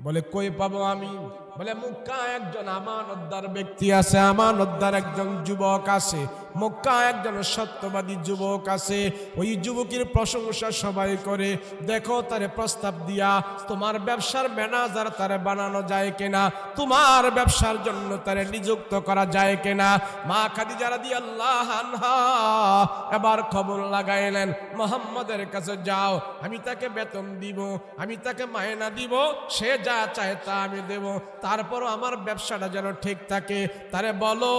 বলে কই পাবো আমি? বলে মক্কা একজন আমানতদার ব্যক্তি আছে, আমানতদার একজন যুবক আছে, মক্কা একজন সত্যবাদী যুবক আছে। ওই যুবকের প্রশংসা সবাই করে। দেখো তারে প্রস্তাব দিয়া তোমার ব্যবসার ম্যানেজার তারে বানানো যায় কিনা, তোমার ব্যবসার জন্য তারে নিযুক্ত করা যায় কিনা। মা খাদিজা রাদিয়াল্লাহু আনহা এবার খবর লাগাইলেন, মুহাম্মদের কাছে যাও, আমি তাকে বেতন দিব, আমি তাকে মায়না দিব, সে যা চায় তা আমি দেব। তারপরও আমার ব্যবসাটা যেন ঠিক থাকে, তারে বলো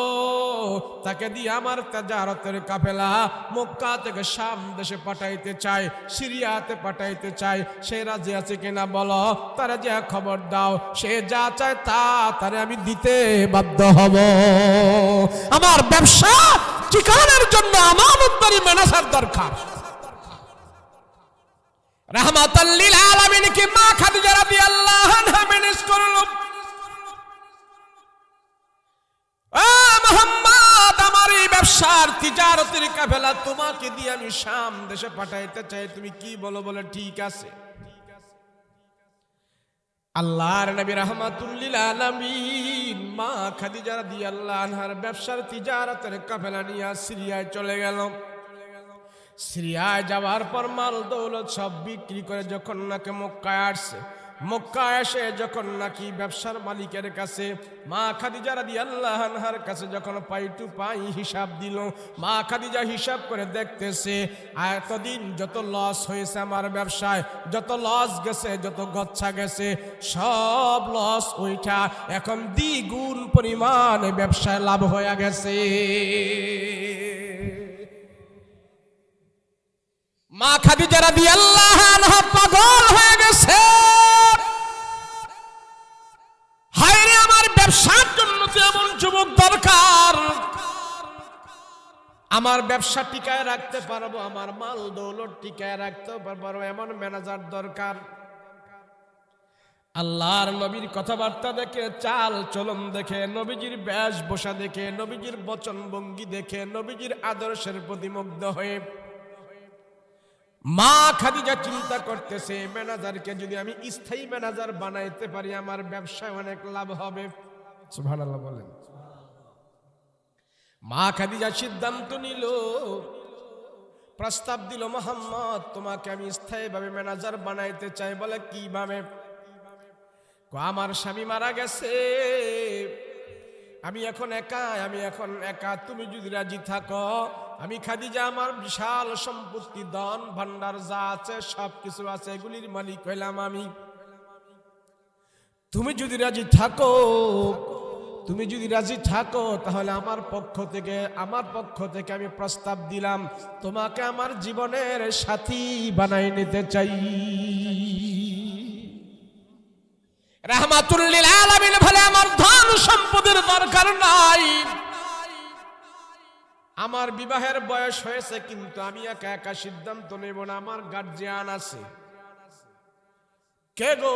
তাকে দিয়ে আমার তাজারতের কাফেলা মক্কা থেকে শাম দেশে পাঠাইতে চাই, সিরিয়াতে পাঠাইতে চাই, সে রাজি আছে কিনা বলো। তারা যে খবর দাও, সে যা চায় তা তারে আমি দিতে বাধ্য হব। আমার ব্যবসা ঠিকানার জন্য আমানতদারি ম্যানেজার দরকার। রাহমাতাল লিল আলামিন কি মা খাদিজা রাদিয়াল্লাহু আনহা ম্যানেজ করল। মুহাম্মদ, আমার এই ব্যবসার তিজারতের কাফেলা তোমাকে দিয়ে আমি শাম দেশে পাঠাইতে চাই, তুমি কি বলো? বলে ঠিক আছে। আল্লাহর নবী রাহমাতুল লিল আলামিন মা খাদিজা রাদিয়াল্লাহু আনহার ব্যবসার তিজারতের কাফেলা নিয়ে সিরিয়ায় চলে গেল। সিরিয়ায় যাওয়ার পর মাল দৌলত সব বিক্রি করে যখন নাকি মক্কায় আসছে, মক্কায় এসে যখন নাকি ব্যবসার মালিকের কাছে মা খাদিজা রাদিয়াল্লাহু আনহার কাছে যখন পাই টু পাই হিসাব দিল, মা খাদিজা হিসাব করে দেখতেছে এতদিন যত লস হয়েছে আমার ব্যবসায়, যত লস গেছে, যত গচ্ছা গেছে, সব লস ওইটা এখন দ্বিগুণ পরিমাণে ব্যবসায় লাভ হয়ে গেছে। মা খাদিজা রাদিয়াল্লাহু আনহা পাগল হয়ে গেছে। হায়রে, আমার ব্যবসার জন্য তো এমন যুবক দরকার, আমার ব্যবসা টিকায় রাখতে পারবো, আমার মাল দৌলত টিকায় রাখতে পারবো, এমন ম্যানেজার দরকার। আল্লাহর নবীর কথাবার্তা দেখে, চাল চলন দেখে, নবীজির বেশভূষা দেখে, নবীজির বচন ভঙ্গি দেখে, নবীজির আদর্শের প্রতি মুগ্ধ হয়ে মা খাদিজা চিন্তা করতেছে, ম্যানেজারকে যদি আমি স্থায়ী ম্যানেজার বানাইতে পারি আমার ব্যবসায় অনেক লাভ হবে। সুবহানাল্লাহ বলেন। মা খাদিজা সিদ্ধান্ত নিল, প্রস্তাব দিল, মুহাম্মদ তোমাকে আমি স্থায়ীভাবে ম্যানেজার বানাইতে চাই। বলে কিভাবে? আমার স্বামী মারা গেছে, আমি এখন একা, তুমি যদি রাজি থাকো, আমি খাদিজা আমার বিশাল সম্পত্তি ধন ভান্ডার যা আছে সবকিছু আছে, এগুলির মালিক হইলাম আমি। তুমি যদি রাজি থাকো তাহলে আমার পক্ষ থেকে আমি প্রস্তাব দিলাম, তোমাকে আমার জীবনের সাথী বানাই নিতে চাই। রাহমাতুল লিল আলামিন বলে, আমার ধন সম্পদের দরকার নাই, আমার বিবাহের বয়স হয়েছে, কিন্তু আমি একা সিদ্ধান্ত নেব না, আমার গার্জিয়ান আছে। কে গো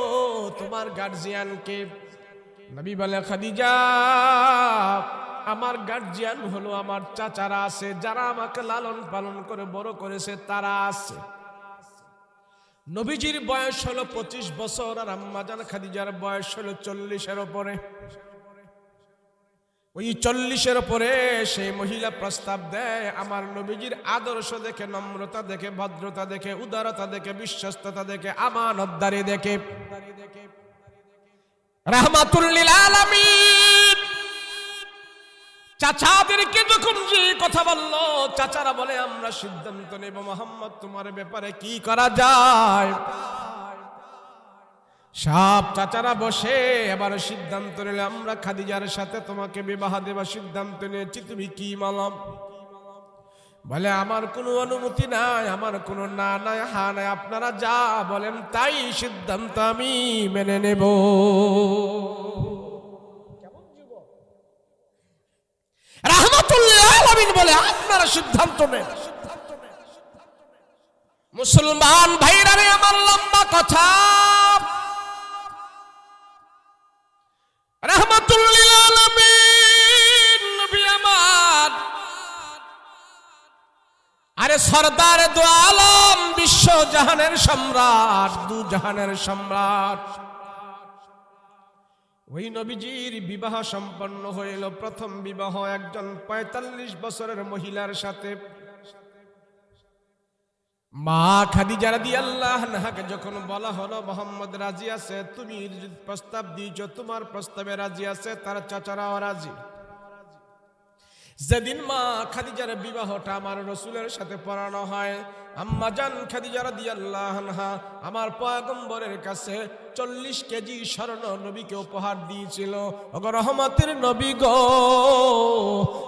তোমার গার্জিয়ান কে? নবী বলে, খাদিজা, আমার গার্জিয়ান হলো আমার চাচারা আছে, যারা আমাকে লালন পালন করে বড় করেছে, তারা আছে। নবীজির বয়স হলো 25 বছর, আর আম্মাজান খাদিজার বয়স হলো 40-এর উপরে। ওই 40-এর উপরে সেই মহিলা প্রস্তাব দেয়, আমার নবীজির আদর্শ দেখে, নম্রতা দেখে, ভদ্রতা দেখে, উদারতা দেখে, বিশ্বস্ততা দেখে, আমানতদারি দেখে, রাহমাতুল লিল আলামিন চাচাদেরকে যখন যে কথা বললো, চাচারা বলে, আমরা সিদ্ধান্ত নেব মুহাম্মদ তোমার ব্যাপারে কি করা যায়। সব চাচারা বসে এবার সিদ্ধান্ত নিলে, আমরা খাদিজার সাথে তোমাকে বিবাহ দেবার সিদ্ধান্ত নিয়েছি, তুমি কি বলো? বলে, আমার কোনো অনুমতি নাই, আমার কোনো না নাই, হা নাই, আপনারা যা বলেন তাই সিদ্ধান্ত আমি মেনে নেব। রাহমাতুল লিল আলামিন বলে, আপনারা সিদ্ধান্ত নেন। মুসলমান ভাইরা রে, আমার লম্বা কথা, রাহমাতুল লিল আলামিন নবী আমার, আরে সরদার দু আলম, বিশ্ব জাহানের সম্রাট, দু জাহানের সম্রাট, ওই নবীজির বিবাহ সম্পন্ন হইল। প্রথম বিবাহ একজন 45 বছরের মহিলার সাথে। মা খাদিজা রাদিয়াল্লাহু আনহাকে যখন বলা হলো মুহাম্মদ রাজি আছে, তুমি প্রস্তাব দিয়েছো, তোমার প্রস্তাবে রাজি আছে, তার চাচারাও রাজি। যেদিন মা খাদিজার বিবাহটা আমার রাসূলের সাথে পড়ানো হয়, আম্মা জান খাদিজা রাদিয়াল্লাহু আনহা আমার পয়গম্বরের কাছে 40 কেজি স্বর্ণ নবীকে উপহার দিয়েছিল। ওগো রহমতের নবী গো,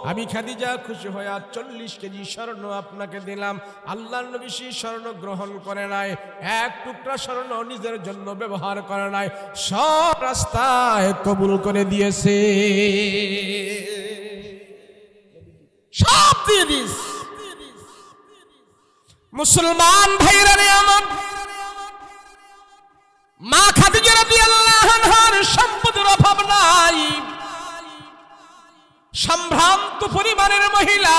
আমি খাদিজা খুশি হয়ে 40 কেজি স্বর্ণ আপনাকে দিলাম। আল্লাহর নবী সেই স্বর্ণ গ্রহণ করে নাই, এক টুকরা স্বর্ণ নিজের জন্য ব্যবহার করে নাই, সব রাস্তায় কবুল করে দিয়েছে, সব দিয়ে দিস। মুসলমান ভাইরা রে আমার, মা খাদিজা রাদিয়াল্লাহু আনহার সম্পদের অভাব নাই, সম্ভ্রান্ত পরিবারের মহিলা,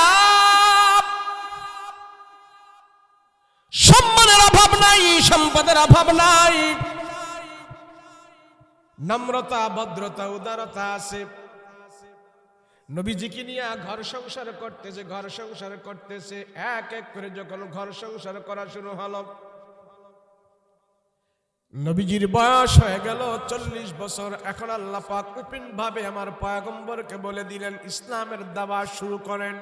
সম্মানের অভাব নাই, সম্পদের অভাব নাই, নম্রতা, ভদ্রতা, উদারতা আছে। নবীজিকে নিয়ে ঘর সংসার করতেছে, ঘর সংসার করতেছে। এক এক করে যখন ঘর সংসার করা শুরু হলো, নবীজির বয়স হয়ে গেল 40 বছর। এখন আল্লাহ পাক ওপেন ভাবে আমার পয়গম্বরকে বলে দিলেন, ইসলামের দাওয়াত শুরু করেন।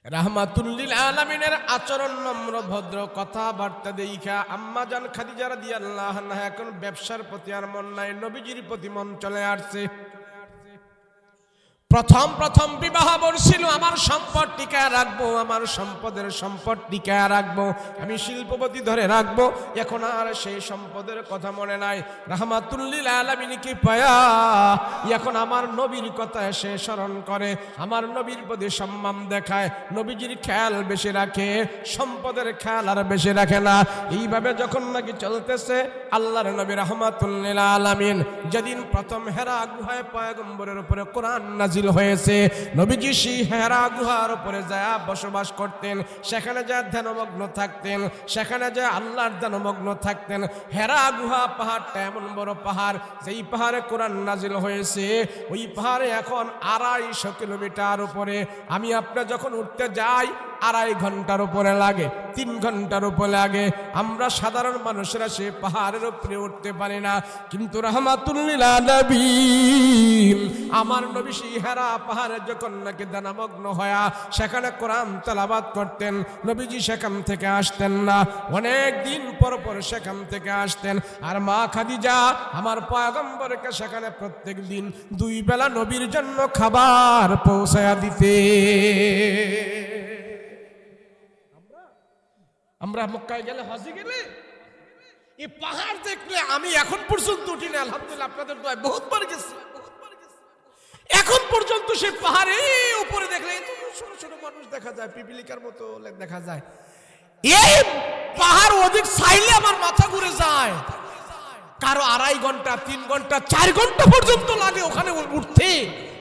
রাহমাতুল লিল আলামিনের আচরণ নম্র ভদ্র, কথাবার্তা দেখা আম্মা জান খাদিজা রাদিয়াল্লাহু আনহা এখন ব্যবসার প্রতি আর মন নাই, নবীজির প্রতি মন চলে আসছে। প্রথম প্রথম বিবাহ বলছিল, আমার সম্পদ টিকায় রাখবো, আমার সম্পদের সম্পদ টিকায় রাখবো, আমি শিল্পপতি ধরে রাখবো। এখন আর সেই সম্পদের কথা মনে নাই। রাহমাতুল লিল আলামিনকে পায়া এখন আমার নবীর কথা সে স্মরণ করে, আমার নবীর প্রতি সম্মান দেখায়, নবীজির খেয়াল বেশি রাখে, সম্পদের খেয়াল আর বেশি রাখে না। এইভাবে যখন নাকি চলতেছে, আল্লাহর নবী রাহমাতুল লিল আলামিন যেদিন প্রথম হেরা গুহায় পয়গম্বরের উপরে কোরআন নাজিল হয়েছে, নবীজি সেই হেরা গুহার উপরে যায় বসবাস করতেন, সেখানে যায় ধ্যানমগ্ন থাকতেন, সেখানে যায় আল্লাহর ধ্যানমগ্ন থাকতেন। হেরা গুহা পাহাড়টা এমন বড় পাহাড়, যেই পাহাড়ে কোরআন নাজিল হয়েছে, ওই পাহাড়ে এখন 250 কিলোমিটার উপরে। আমি আপনি যখন উঠতে যাই 2.5 ঘন্টার উপরে লাগে, 3 ঘন্টার উপরে লাগে। আমরা সাধারণ মানুষরা সে পাহাড়ের উপরে উঠতে পারি না, কিন্তু রাহমাতুল লিল আলামিন আমার নবী সেই হেরা পাহাড়ে যখন নাকি ধ্যানমগ্ন হয়া সেখানে কোরআন তেলাওয়াত করতেন, নবীজি সেখান থেকে আসতেন না, অনেক দিন পর পর সেখান থেকে আসতেন। আর মা খাদিজা আমার পয়গম্বরকে সেখানে প্রত্যেক দিন 2 বেলা নবীর জন্য খাবার পৌঁছায়া দিতে। আমরা মক্কায় গেলে, হজে গেলে এই পাহাড় দেখলে, আমি এখন পর্যন্ত উঠি না, আলহামদুলিল্লাহ আপনাদের দোয়ায় বহুতবার গেছি, এখন পর্যন্ত সে পাহাড়ে উপরে দেখলে ছোট ছোট মানুষ দেখা যায়, পিপিলিকার মতো দেখা যায়। এই পাহাড় অধিক চাইলে আমার মাথা ঘুরে যায়, কারো 2.5 ঘন্টা, 3 ঘন্টা, 4 ঘন্টা পর্যন্ত লাগে ওখানে উঠতে।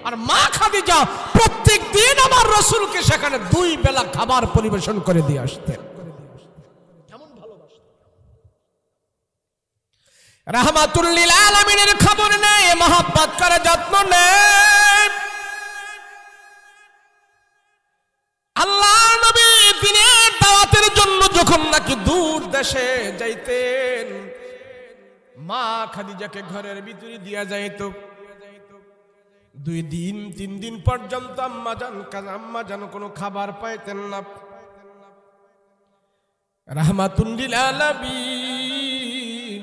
আর মা খাদিজা প্রত্যেক দিন আমার রাসূলকে সেখানে 2 বেলা খাবার পরিবেশন করে দিয়ে আসতেন। রাহমাতুল লিল আলামিনের খবর নেই, মহব্বত করে যত্ন নেই। আল্লাহ নবী দিনের দাওয়াতের জন্য যখন নাকি দূর দেশে যাইতেন, মা খাদিজাকে ঘরের ভিতরে দিয়া যাইত। 2 দিন 3 দিন পর্যন্ত আম্মা জান কোনো খাবার পাইতেন না। রাহমাতুল লিল আলামিন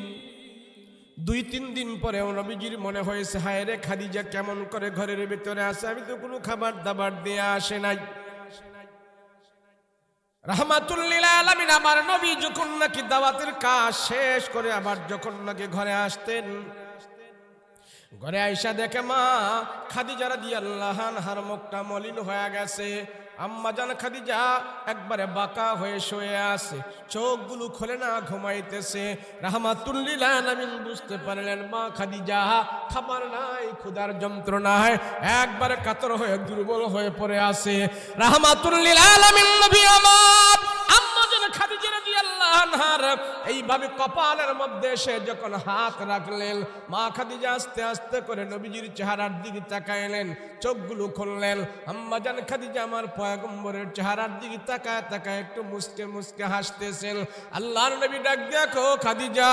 2-3 দিন পরেও নবীজির মনে হয়েছে, হায় রে খাদিজা কেমন করে ঘরের ভিতরে আছে, আমি তো কোনো খাবার দাবার দিয়ে আসে নাই। রাহমাতুল লিল আলামিন আমার নবী যখন নাকি দাওয়াতের কাজ শেষ করে আবার যখন নাকি ঘরে আসতেন, ঘরে আইসা দেখে মা খাদিজা রাদিয়াল্লাহু আনহার মুখটা মলিন হয়ে গেছে। আম্মা জান খাদিজা একবারে বাঁকা হয়ে শুয়ে আছে, চোখগুলো খোলে না, ঘুমাইতেছে। রাহমাতুল লিল আলামিন বুঝতে পারলেন মা খাদিজা খাবার নাই, ক্ষুধার যন্ত্রণায় একবারে কাতর হয়ে দুর্বল হয়ে পড়ে আছে। রাহমাতুল লিল আলামিন নবী আমার আম্মা জান খাদিজা রাদিয়াল্লাহু আনহার এইভাবে কপালের মধ্যে এসে যখন হাত রাখলেন, মা খাদিজা আস্তে আস্তে করে নবীজির চেহারার দিকে তাকাইলেন, চোখগুলো খুললেন। আম্মা জান খাদিজা আমার পয়গম্বরের চেহারার দিকে তাকায় তাকায় একটু মুস্কে মুস্কে হাসতেছেন। আল্লাহর নবী ডাক দেখো খাদিজা,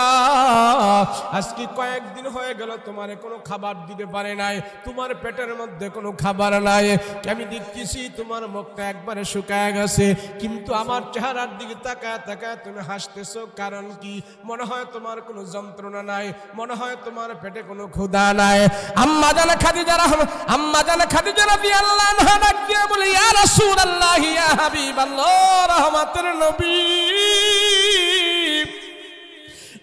আজকে কয়েকদিন হয়ে গেল তোমার কোনো খাবার দিতে পারে নাই, তোমার পেটের মধ্যে কোনো খাবার নাই, আমি দেখতেছি তোমার মুখটা একবারে শুকায় গেছে, কিন্তু আমার চেহারার দিকে তাকায় তাকায় তুমি হাসতেছো, কারণ কি? মনে হয় তোমার কোনো যন্ত্রণা নাই, মনে হয় তোমার পেটে কোনো ক্ষুধা নাই। আম্মা জান খাদিজা রাদিয়াল্লাহু আনহা ডাক দিয়ে বলে, ইয়া রাসূলুল্লাহ, ইয়া হাবিবাল্লাহ, রহমতের নবী,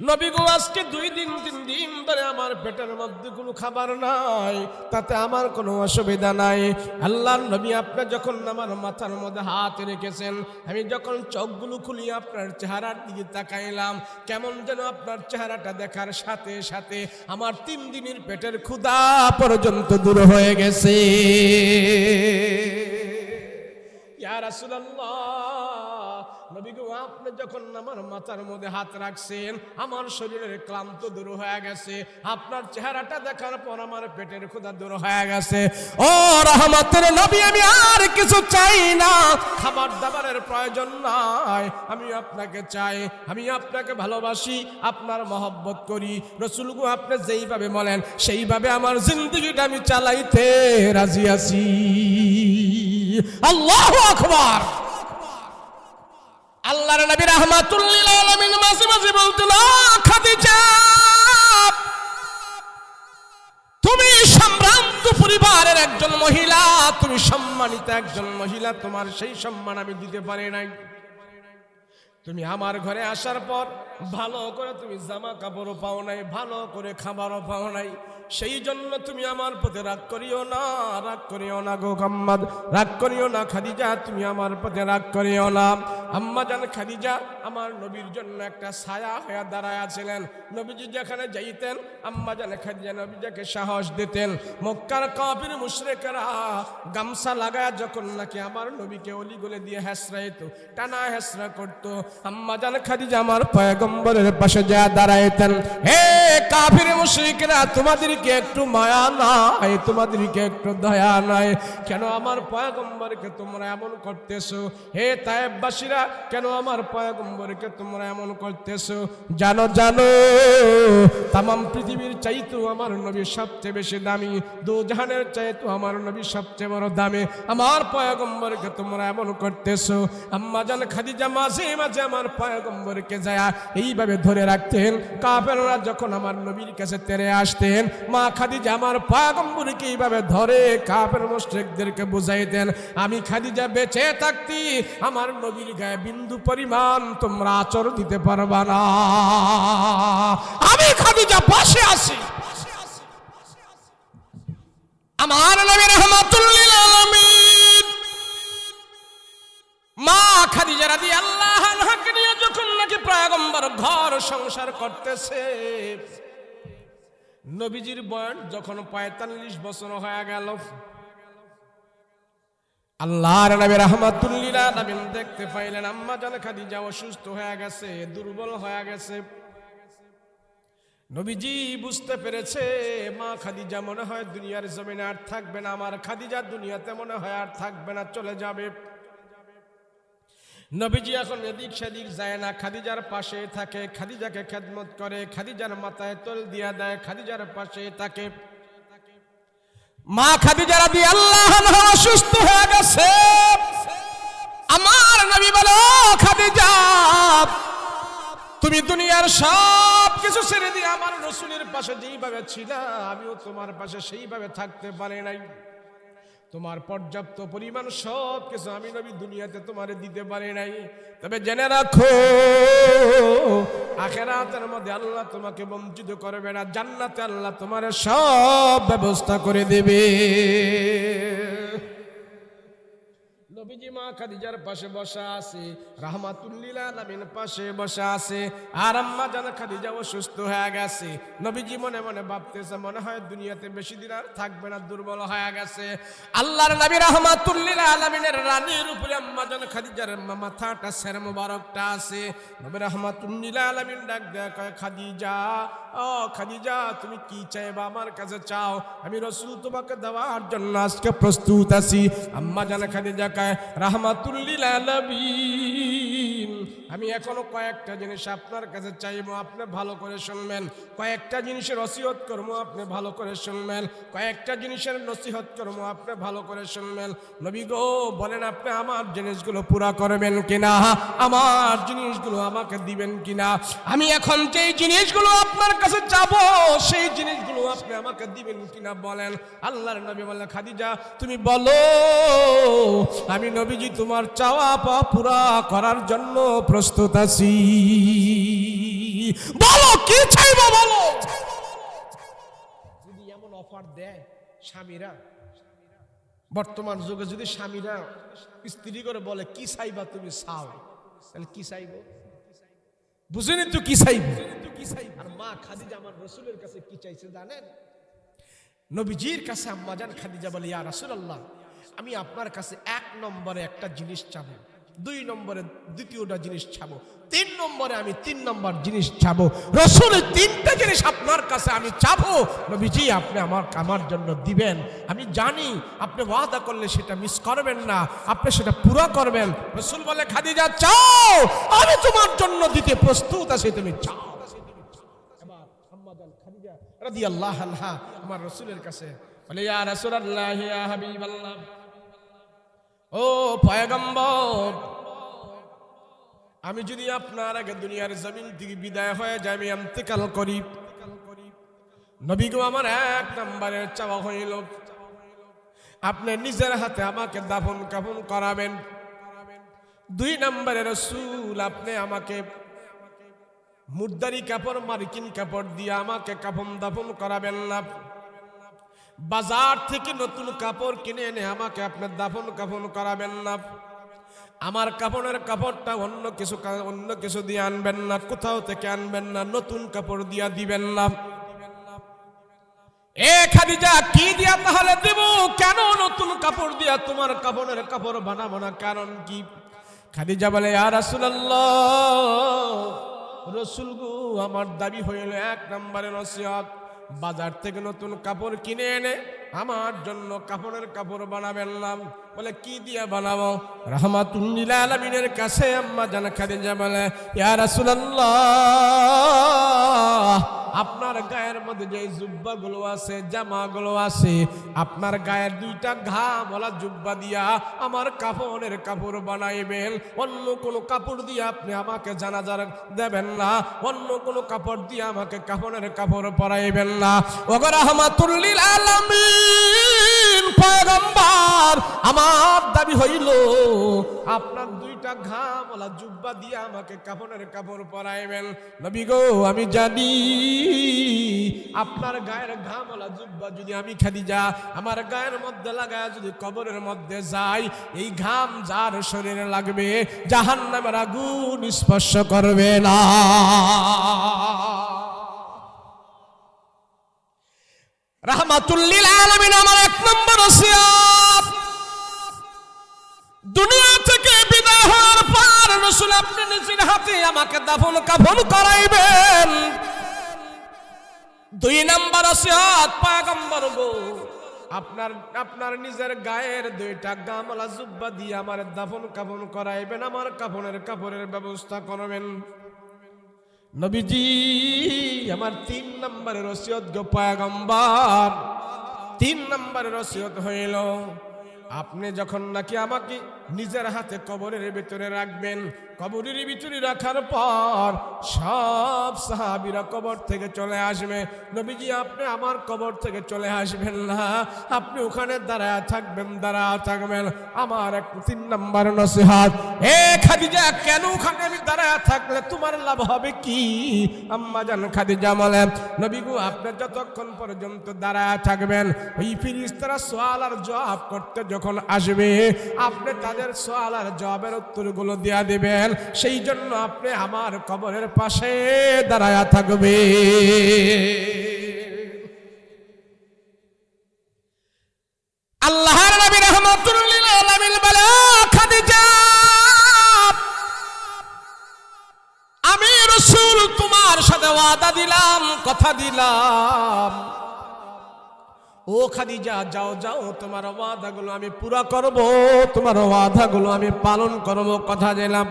নবী গো, আজকে 2 দিন 3 দিন ধরে আমার পেটের মধ্যে কোনো খাবার নাই, তাতে আমার কোনো অসুবিধা নাই। আল্লাহর নবী, আপনি যখন আমার মাথার মধ্যে হাত রেখেছেন, আমি যখন চোখগুলো খুলি আপনার চেহারার দিকে তাকাইলাম, কেমন যেন আপনার চেহারাটা দেখার সাথে সাথে আমার 3 দিনের পেটের ক্ষুধা পর্যন্ত দূর হয়ে গেছে। ইয়া রাসূলুল্লাহ, নবী গো, আপনি যখন আমার মাথার মধ্যে হাত রাখছেন, আমার শরীরের ক্লান্ত দূর হয়ে গেছে, আপনার চেহারাটা দেখার পর আমার পেটের ক্ষুধা দূর হয়ে গেছে। ও রহমতের নবী, আমি আর কিছু চাই না, খাবার দাবারের প্রয়োজন নাই, আমি আপনাকে চাই, আমি আপনাকে ভালোবাসি, আপনার মহব্বত করি। রাসূল গো, আপনি যেইভাবে বলেন সেইভাবে আমার জিন্দেগিটা আমি চালাইতে রাজি আছি। আল্লাহু আকবার। আল্লাহর নবী রাহমাতুল লিল আলামিন মাঝে মাঝে বলতেন, খাদিজা, তুমি সম্ভ্রান্ত পরিবারের একজন মহিলা, তুমি সম্মানিত একজন মহিলা, তোমার সেই সম্মান আমি দিতে পারি নাই। তুমি আমার ঘরে আসার পর ভালো করে তুমি জামা কাপড়ও পাও নাই, ভালো করে খাবারও পাও নাই, সেই জন্য তুমি আমার প্রতি রাগ করিও না, রাগ করিও না গো মোহাম্মদ, রাগ করিও না খাদিজা, তুমি আমার প্রতি রাগ করিও না। আম্মা জান খাদিজা আমার নবীর জন্য একটা ছায়া হয়ে দাঁড়ায় আছিলেন। নবীজি যেখানে যাইতেন, আম্মা জান খাদিজা নবীজিকে সাহস দিতেন। মক্কার কাফির মুশরিকরা গামছা লাগায় যখন নাকি আমার নবীকে অলিগলে দিয়ে হেসরাইতো, টানা হেসরা করতো, আম্মা জান খাদিজা আমার পয়গম্বরের পাশে যা দাঁড়াইতেন, হে কাফির মুশরিকরা, তোমাদেরকে একটু মায়া নাই, তোমাদেরকে একটু দয়া নাই, কেন আমার পয়গম্বরকে তোমরা এমন করতেছো? হে তায়েববাসীরা, কেন আমার পয়গম্বরকে তোমরা এমন করতেছো? জানো জানো, তামাম পৃথিবীর চাইতো আমার নবী সবচেয়ে বেশি দামি, দুজাহানের চাইতো আমার নবী সবচেয়ে বড় দামি, আমার পয়গম্বরকে তোমরা এমন করতেছো। আম্মা জান খাদিজা মাঝে মাঝে আমার পয়গম্বরকে যায় এইভাবে ধরে রাখতেন। কাফেররা যখন আমার নবীর কাছে তেড়ে আসতেন, মা খাদিজা আমার পয়গম্বরকে এইভাবে ধরে কাফের মুশরিকদেরকে বুঝাইতেন, আমি খাদিজা বেঁচে থাকতি আমার নবীর গায়ে বিন্দু পরিমাণ তোমরা আচর দিতে পারবা না, আমি খাদিজা পাশে আছি। আমার নবী রাহমাতুল লিল আলামিন মা খাদিজা রাদিয়াল্লাহু আনহাকে নিয়ে যখন নাকি পয়গম্বর ঘর সংসার করতেছে, নবীজির বয়স যখন 45 বছর হয়ে গেল, আল্লাহর নবী রাহমাতুল লিল আলামিন দেখতে পাইলেন আম্মা জান খাদিজা অসুস্থ হয়ে গেছে, দুর্বল হয়ে গেছে। নবীজি বুঝতে পেরেছে মা খাদিজা মনে হয় দুনিয়ার জমিনে আর থাকবে না, আমার খাদিজা দুনিয়াতে মনে হয় আর থাকবে না, চলে যাবে। নবীজি এখন এদিক সেদিক যায় না, খাদিজার পাশে থাকে, খাদিজাকে খেদমত করে, খাদিজার মাথায় তোল দিয়া দেয়, খাদিজার পাশে থাকে। মা খাদিজা রাদিয়াল্লাহু আনহা অসুস্থ হয়ে গেছে। আমার নবী বলো, খাদিজা, তুমি দুনিয়ার সব কিছু ছেড়ে দিয়ে আমার রাসূলের পাশে যেইভাবে ছিলা, আমিও তোমার পাশে সেইভাবে থাকতে পারি নাই। তোমার পর্যাপ্ত পরিমাণ সব কিছু আমি নবী দুনিয়াতে তোমারে দিতে পারি নাই, তবে জেনে রাখো আখিরাতের মধ্যে আল্লাহ তোমাকে বঞ্চিত করবে না, জান্নাতে আল্লাহ তোমার সব ব্যবস্থা করে দেবে। নবীজি মা খাদিজার পাশে বসা আছে, রাহমাতুল লিল আলামিন পাশে বসা আছে, আর আম্মা জান খাদিজা অসুস্থ হয়ে গেছে। নবীজি মনে মনে ভাবতেছে মনে হয় দুনিয়াতে বেশি দিন আর থাকবে না, দুর্বল হয়ে গেছে। আল্লাহর নবী রাহমাতুল লিল আলামিনের রানীর উপরে আম্মা জান খাদিজার মাথাটা সের মোবারকটা আছে। নবী রাহমাতুল লিল আলামিন ডাক দেয়া কয়, খাদিজা, ও খাদিজা, তুমি কি চাইবা আমার কাছে চাও, আমি রাসূল তোমাকে দেওয়ার জন্য আজকে প্রস্তুত আছি। আম্মা জান খাদিজা কয়, রাহমাতুল লিল আলামিন, আমি এখনো কয়েকটা জিনিস আপনার কাছে চাইবো, আপনি ভালো করে শুনবেন। কয়েকটা জিনিসের নসিহত করবো, আপনি ভালো করে শুনবেন। কয়েকটা জিনিসের নসিহত করবো, আপনি ভালো করে শুনবেন। নবী গো, বলেন আপনি আমার জিনিসগুলো পুরা করবেন কিনা, আমার জিনিসগুলো আমাকে দিবেন কিনা। আমি এখন যেই জিনিসগুলো আপনার কাছে চাবো সেই জিনিসগুলো আপনি আমাকে দিবেন কিনা বলেন। আল্লাহর নবী বললেন, খাদিজা তুমি বলো, আমি নবীজি তোমার চাওয়া পাওয়া পুরা করার জন্য প্রস্তুত আছি। বলো কি চাইবো বলো। যদি এমন অফার দেয় স্বামীরা, বর্তমান যুগে যদি স্বামীরা স্ত্রী করে বলে কি চাইবা তুমি চাও, তাহলে কি চাইবো? বুঝেনি তো কি চাইবো। আর মা খাদিজা আমার রাসূলের কাছে কি চাইছে জানেন? নবীজির কাছে আম্মা জান খাদিজা বলে, ইয়া রাসূলুল্লাহ, আমি আপনার কাছে 1 নম্বরে একটা জিনিস চাবো, 2 নম্বরে দ্বিতীয়টা জিনিস চাবো, 3 নম্বরে আমি 3 নম্বর জিনিস চাবো। রাসূল 3টা জিনিস আপনার কাছে আমি চাবো, নবীজি আপনি আমার জন্য দিবেন। আমি জানি আপনি ওয়াদা করলে সেটা মিস করবেন না, আপনি সেটা পুরো করবেন। রাসূল বলে, খাদিজা চাও, আমি তোমার জন্য দিতে প্রস্তুত আছি, তুমি চাও। এবার আম্মা জান খাদিজা রাদিয়াল্লাহু আনহা আমার রাসূলের কাছে বলে, ইয়া রাসূলুল্লাহ, ইয়া হাবিবাল্লাহ, ও পয়গম্বর, আমি যদি আপনার আগে দুনিয়ার জমিন থেকে বিদায় হয়ে যাই, আমি ইন্তেকাল করি, নবী গো আমার 1 নম্বরের চাওয়া হইল আপনি নিজের হাতে আমাকে দাফন কাফন করাবেন। 2 নম্বরে রাসূল আপনি আমাকে মুর্দারি কাপড়, মার্কিন কাপড় দিয়ে আমাকে কাফন দাফন করাবেন না। বাজার থেকে নতুন কাপড় কিনে এনে আমাকে আপনি দাফন কাফন করাবেন না। আমার কাপড়ের কাপড়টা অন্য কিছু দিয়ে আনবেন না, কোথাও থেকে আনবেন না, নতুন কাপড় দিয়া দিবেন না। এ খাদিজা, কি দিয়া তাহলে দেব? কেন নতুন কাপড় দিয়া তোমার কাপড়ের কাপড় বানাবো না, কারণ কি? খাদিজা বলে, ইয়া রাসূলুল্লাহ, রাসূল গো আমার দাবি হইল 1 নম্বরের নসিহত, বাজার থেকে নতুন কাপড় কিনে এনে আমার জন্য কাপড়ের কাপড় বানাবেন না। বলে কি দিয়া বানাবো? রাহমাতুল লিল আলামিনের কাছে আম্মা জান খাদিজা বলে, ইয়া রাসূলুল্লাহ, আপনার গায়ের মধ্যে যে জুব্বাগুলো আছে, জামাগুলো আছে, আপনার গায়ের 2টা ঘামওয়ালা জুব্বা দিয়া আমার কাপড়ের কাপড় বানাইবেন। অন্য কোনো কাপড় দিয়ে আপনি আমাকে জানাজার দেবেন না, অন্য কোনো কাপড় দিয়ে আমাকে কাপড়ের কাপড় পরাইবেন না। ওগো রাহমাতুল লিল আলামিন পয়গম্বর, আমার দাবি হইল আপনার 2টা ঘামওয়ালা জুব্বা দিয়ে আমাকে কাপড়ের কাপড় পরাইবেন। নবী গো, আমি জানি আপনার গায়ের ঘামওয়ালা জুব্বা যদি আমি খাদিজা আমার গায়ের মধ্যে লাগায় যদি কবরের মধ্যে যাই, এই ঘাম যার শরীরে লাগবে জাহান্নামের আগুন স্পর্শ করবে না। রাহমাতুল লিল আলামিন আমার 1 নম্বর ওসিয়ত, দুনিয়া থেকে বিদায় হওয়ার পর রাসূল আপনি নিজের হাতে আমাকে দাফন কাফন করাইবেন। 2 নম্বর ওসিয়ত, পয়গম্বর গো আপনার নিজের গায়ের 2টা গামলা জুব্বা দিয়ে আমার দাফন কাফন করাইবেন, আমার কাপড়ের ব্যবস্থা করবেন। নবীজি আমার 3 নম্বরের ওসিয়ত গো পয়গম্বর, 3 নম্বরের ওসিয়ত হইল আপনি যখন নাকি আমাকে নিজের হাতে কবরের ভিতরে রাখবেন, কবরের ভিতরে রাখার পর সব সাহাবীরা কবর থেকে চলে আসবে। নবীজি আপনি আমার কবর থেকে চলে আসবেন না, আপনি ওখানে দাঁড়ায় থাকবেন। আমার 3 নম্বর নসিহত, এ খাদিজা, কেন ওখানে আমি দাঁড়ায় থাকলে তোমার লাভ হবে কি? আম্মা জান খাদিজা বলেন, নবী গো আপনি যতক্ষণ পর্যন্ত দাঁড়ায় থাকবেন, ওই ফেরেশতারা সওয়াল আর জবাব করতে যখন আসবে আপনি তোমাদের সওয়াল আর জবাবের উত্তরগুলো দিয়া দিবেন। সেই জন্য আপনি আমার কবরের পাশে দাঁড়ায়া থাকবে। আল্লাহর নবী রাহমাতুল লিল আলামিন বলে, খাদিজা আমি রাসূল তোমার সাথে ওয়াদা দিলাম, কথা দিলাম, ও খাদিজা যাও যাও, তোমার ওয়াদাগুলো আমি পুরা করব, তোমার ওয়াদাগুলো আমি পালন করব, কথা দিলাম।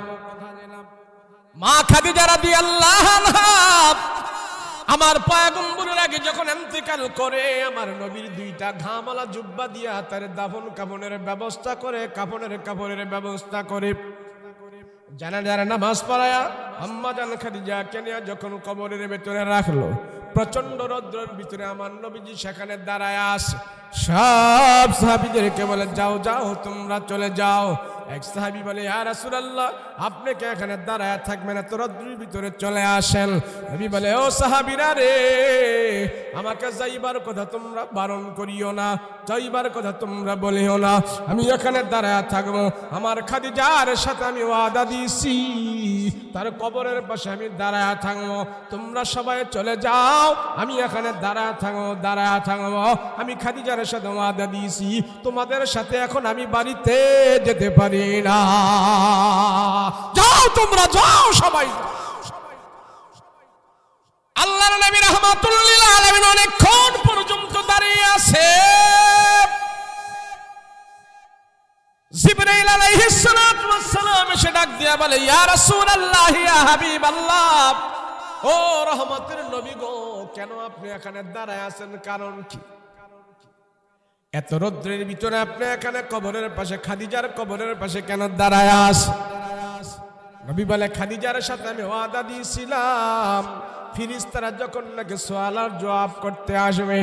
মা খাদিজা রাদিয়াল্লাহু আনহা আমার পয়গম্বরের আগে যখন ইন্তেকাল করে, আমার নবীর দুইটা ঘামালা জুব্বা দিয়া তার দাফন কাফনের ব্যবস্থা করে, কাফনের ব্যবস্থা করে, জানাজার নামাজ পড়ায়া আম্মা জান খাদিজা কেনিয়া যখন কবরের ভেতরে রাখলো, প্রচন্ড রৌদ্রের ভিতরে আমার নবীজি সেখানে দাঁড়ায় আসে। সব সাহাবীদেরকে বলে, যাও যাও তোমরা চলে যাও। এক সাহাবী বলে, ইয়া রাসূলুল্লাহ আপনি কে এখানে দাঁড়ায় থাকবেন, এত রৌদ্রের ভিতরে চলে আসেন। নবী বলে, ও সাহাবীরা রে, আমাকে যাইবার কথা তোমরা বারণ করিও না, যাইবার কথা তোমরা বলিও না, আমি এখানে দাঁড়ায় থাকবো। আমার খাদিজার সাথে আমি ওয়াদা দিয়েছি, তার কবরের পাশে আমি দাঁড়ায় থাকবো। তোমরা সবাই চলে যাও, আমি এখানে দাঁড়ায় থাকবো। আমি খাদিজার সাথে ওয়াদা দিয়েছি, তোমাদের সাথে এখন আমি বাড়িতে যেতে পারি না। যাও তোমরা যাও, সবাই। আল্লাহর নবী রাহমাতুল লিল আলামিন অনেকক্ষণ পর্যন্ত দাঁড়িয়ে আছে। জিবরাইল আলাইহিস সালাতু ওয়াস সালাম এসে ডাক দিয়া বলে, ইয়া রাসূলুল্লাহ, ইয়া হাবিবাল্লাহ, ও রহমতের নবী গো, কেন আপনি এখানে দাঁড়ায় আছেন, কারণ কি? এত রৌদ্রের ভিতরে আপনি এখানে কবরের পাশে, খাদিজার কবরের পাশে কেন দাঁড়ায় আছেন? নবী বলে, খাদিজার সাথে আমি ওয়াদা দিয়েছিলাম, ফিরিস্তারা যখন নাকি সওয়াল আর জবাব করতে আসবে,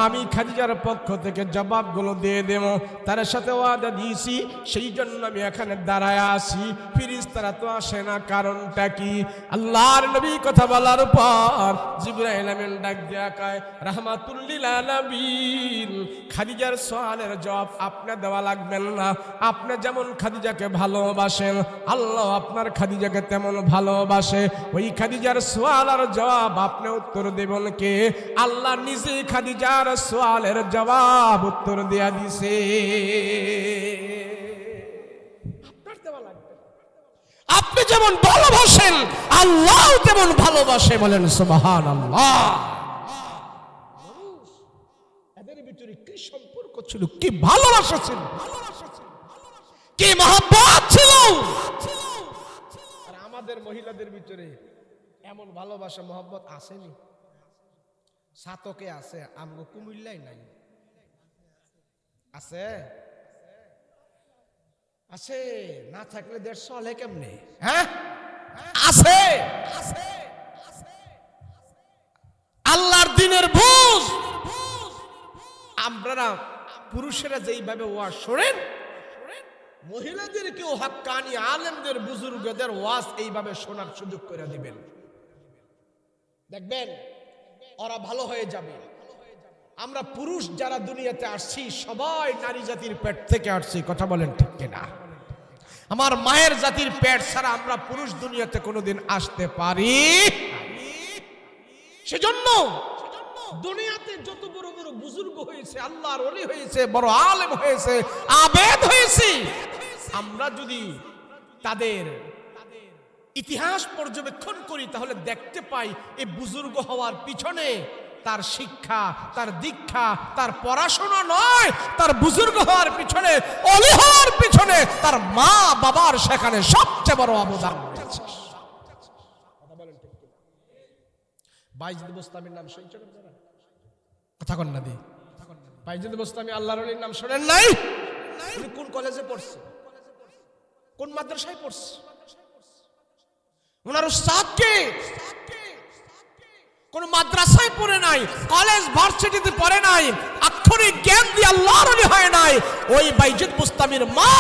আমি খাদিজার পক্ষ থেকে জবাবগুলো দিয়ে দেব, তার সাথে ওয়াদা দিয়েছি, সেই জন্য আমি এখানে দাঁড়ায় আছি। ফিরিস্তারা তো আসে না, কারণটা কি? আল্লাহর নবী কথা বলার পর জিবরাইল আমিন ডাক দিয়া কয়, রাহমাতুল লিল আলামিন, খাদিজার সওয়ালের জবাব আপনি দেওয়া লাগবেন না। আপনি যেমন খাদিজাকে ভালোবাসেন, আল্লাহ আপনার খাদিজাকে তেমন ভালোবাসে। ওই খাদিজার সওয়াল আর জবাব আপনি উত্তর দেবেন কে? আল্লাহ নিজে খাদিজার সওয়ালের জবাব উত্তর দিয়া দিছে। আপনি যেমন ভালোবাসেন, আল্লাহ তেমন ভালোবাসে, বলেন সুবহানাল্লাহ। এদের ভিতরে কি সম্পর্ক ছিল, কি ভালোবাসা ছিল, কি মহব্বত ছিল। আর আমাদের মহিলাদের ভিতরে এমন ভালোবাসা মহব্বত আসেনি। সাতকে আছে, আমগো কুমিল্লাই নাই। আছে আছে, না থাকলে দেশ চলে কেমনে? হ্যাঁ আছে। আল্লাহর দিনের বুঝ আমরা পুরুষেরা যেইভাবে ওয়াজ শোনেন, মহিলাদেরকেও হাক্কানি আলেমদের বুজুর্গদের ওয়াজ এইভাবে শোনার সুযোগ করে দিবেন, দেখবেন ওরা ভালো হয়ে যাবে। আমরা পুরুষ যারা দুনিয়াতে আসছি, সবাই নারী জাতির পেট থেকে আসছি, কথা বলেন ঠিক কিনা? আমার মায়ের জাতির পেট ছাড়া আমরা পুরুষ দুনিয়াতে কোনোদিন আসতে পারি। সেজন্য দুনিয়াতে যত বড় বড় বুজুর্গ হয়েছে, আল্লাহর ওলি হয়েছে, বড় আলেম হয়েছে, আবেদ হয়েছে, আমরা যদি তাদের ইতিহাস পর্যবেক্ষণ করি তাহলে দেখতে পাই এই বুজুর্গ হওয়ার পিছনে তার শিক্ষা, তার দীক্ষা, তার পড়াশোনা নয়, তার বুজুর্গ হওয়ার পিছনে, ওলি হওয়ার পিছনে তার মা বাবার সেখানে সবচেয়ে বড় অবদান রয়েছে। বাইজিদ বোস্তামির নাম শুনছেন আপনারা? কথা কন না দি। বাইজিদ বোস্তামি আল্লাহর ওলির নাম শোনেন নাই? উনি কোন কলেজে পড়ছে, কোন মাদ্রাসায় পড়ছে? ওনার উস্তাদ কে? কোন মাদ্রাসায় পড়ে নাই, কলেজ ভার্সিটিতে পড়ে নাই, আক্ষরিক জ্ঞান দিয়ে আল্লাহর ওলি হয় নাই। ওই বাইজিদ বুস্তামির মা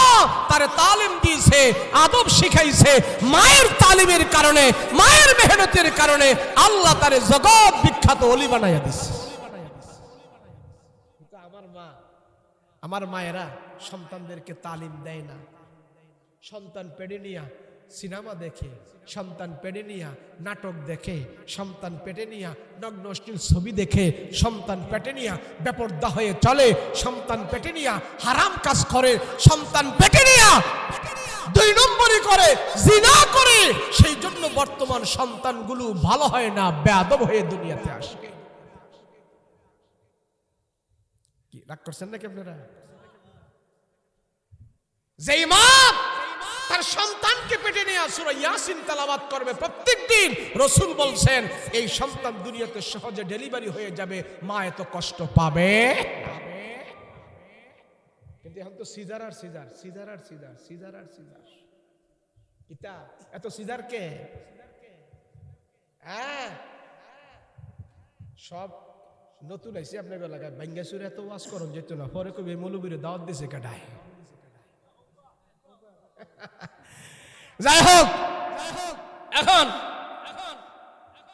তারে তালিম দিয়েছে, আদব শিখাইছে। মায়ের তালিমের কারণে, মায়ের মেহনতের কারণে আল্লাহ তারে জগৎ বিখ্যাত ওলি বানাইয়া দিছে। আমার মায়েরা সন্তানদেরকে তালিম দেয় না, সন্তান পেটে নিয়া সিনেমা দেখে, সন্তান পেটে নিয়া নাটক দেখে, সন্তান পেটে নিয়া নগ্ন অশ্লীল ছবি দেখে, সন্তান পেটে নিয়া বেপরদা হয়ে চলে, সন্তান পেটে নিয়া হারাম কাজ করে, সন্তান পেটে নিয়া 2 নম্বরই করে, জিনা করে। সেই জন্য বর্তমান সন্তানগুলো ভালো হয় না, বেয়াদব হয়ে দুনিয়াতে আসে। কি রাগ করছেন নাকি আপনারা? যেই মা তার সন্তানকে পেটে নিয়ে সূরা ইয়াসিন তেলাওয়াত করবে প্রত্যেকদিন, রাসূল বলছেন এই সন্তান দুনিয়াতে সহজে ডেলিভারি হয়ে যাবে, মা এত কষ্ট পাবে। কিন্তু এখন তো সিজার আর সিজার, সিজার আর সিজার, সিজার আর সিজার। এটা এত সিজার কে? হ্যাঁ, সব নতুন আইছে আপনার এলাকায়। বাঙ্গাসুরে এত ওয়াজ করুন যেত না, পরে কবি মৌলবীরে দাওয়াত দিছে কাটায়। যাই হোক, এখন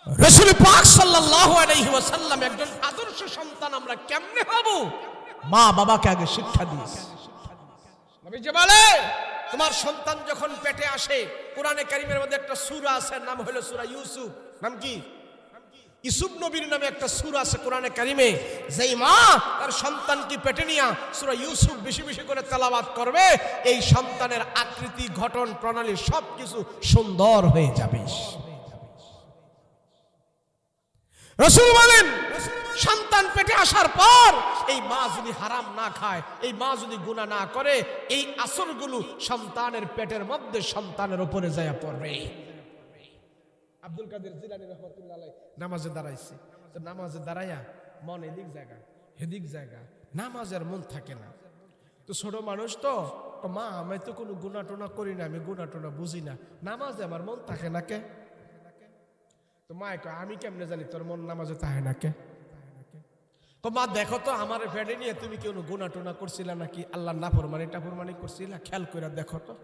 রাসূল পাক সাল্লাল্লাহু আলাইহি ওয়াসাল্লাম একজন আদর্শ সন্তান আমরা কেমনে হব, মা বাবাকে আগে শিক্ষা দিয়েছে। নবীজি বলে তোমার সন্তান যখন পেটে আসে, কোরআনে কারীমের মধ্যে একটা সূরা আছে, নাম হলো সূরা ইউসুফ। নাম কি? ইউসুফ নবীর নামে একটা সূরা আছে কোরআনে কারীমে। যেই মা তার সন্তানকে পেটে নিয়ে সূরা ইউসুফ বেশি বেশি করে তেলাওয়াত করবে, এই সন্তানের আকৃতি, গঠন, প্রণালী সবকিছু সুন্দর হয়ে যাবে। রাসূল বলেন সন্তান পেটে আসার পর এই মা যদি হারাম না খায়, এই মা যদি গুনাহ না করে, এই আসরগুলো সন্তানের পেটের মধ্যে সন্তানের উপরে যায় পড়বে। আব্দুল কাদের জিলানী রাহমাতুল্লাহ আলাইহি নামাজে দাঁড়াইছে, তো নামাজে দাঁড়াইয়া মন এদিক জায়গা হেদিক জায়গা, নামাজের মন থাকে না। তো ছোট মানুষ তো, মা আমি তো কোনো গুনাহ টোনা করি না, আমি গুনাহ টোনা বুঝি না, নামাজে আমার মন থাকে না কে? তো মা কয় আমি কেমনে জানি তোর মন নামাজে থাকে না কে? তো মা দেখো তো আমার ফেডে নিয়ে তুমি কেউ গুনাহ টোনা করছিলা নাকি, আল্লাহর নাফরমানি টাফরমানি করছিলা, খেয়াল করে দেখো তো।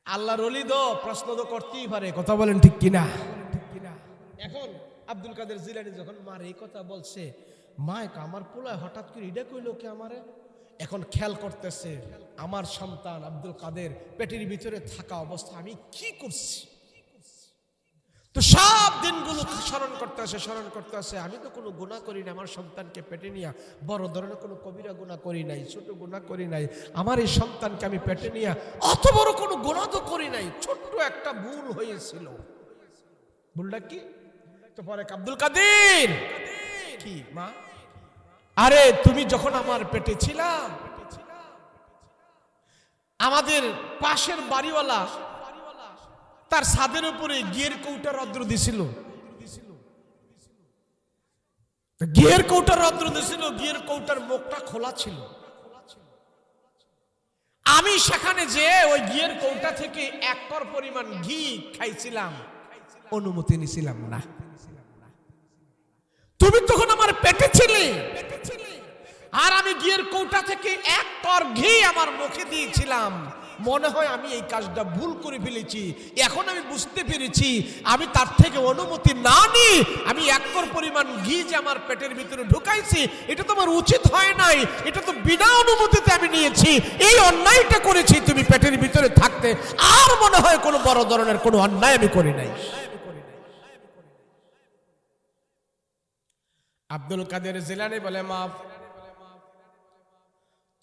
আল্লাহর ওলি তো প্রশ্ন তো করতেই পারে, কথা বলেন ঠিক কিনা? এখন আব্দুল কাদের জিলানী যখন মার এই কথা বলছে, মা আমার পোলায় হঠাৎ করে এটা কইলো কি আমারে। এখন খেয়াল করতেছে আমার সন্তান আব্দুল কাদের পেটের ভিতরে থাকা অবস্থা আমি কি করছি। তো সব দিনগুলো স্মরণ করতে আসে, আমি তো কোনো গুনাহ করি না, আমার সন্তানকে পেটে নিয়ে বড় ধরনের কোনো কবিরা গুনাহ করি নাই, ছোট গুনাহ করি নাই, আমার এই সন্তানকে আমি পেটে নিয়ে অত বড় কোনো গুনাহ তো করি নাই, ছোট্ট একটা ভুল হয়েছিল। ভুলটা কি? তো পরে আব্দুল কাদের কি মা, আরে তুমি যখন আমার পেটে ছিলা, আমাদের পাশের বাড়িওয়ালা তার ছাদের উপরে ঘিয়ের কৌটা রদ্র দিছিল, ঘিয়ের কৌটা রদ্র দিছিল, ঘিয়ের কৌটার মুখটা খোলা ছিল। আমি সেখানে যে ওই ঘিয়ের কৌটা থেকে 1 কর পরিমাণ ঘি খাইছিলাম, অনুমতি নিছিলাম না। তুমি তখন আমার পেটে ছিলে, আর আমি ঘিয়ের কৌটা থেকে 1 কর ঘি আমার মুখে দিয়েছিলাম। মনে হয় আমি এই কাজটা ভুল করে ফেলেছি, এখন আমি বুঝতে পেরেছি আমি তার থেকে অনুমতি না নিয়ে আমি 1 কর পরিমাণ ঘি যে আমার পেটের ভিতরে ঢুকাইছি, এটা তো আমার উচিত হয় নাই, এটা তো বিনা অনুমতিতে আমি নিয়েছি, এই অন্যায়টা করেছি তুমি পেটের ভিতরে থাকতে। আর মনে হয় কোনো বড় ধরনের কোনো অন্যায় আমি করি নাই। আব্দুল কাদের জিলানী বলে মা,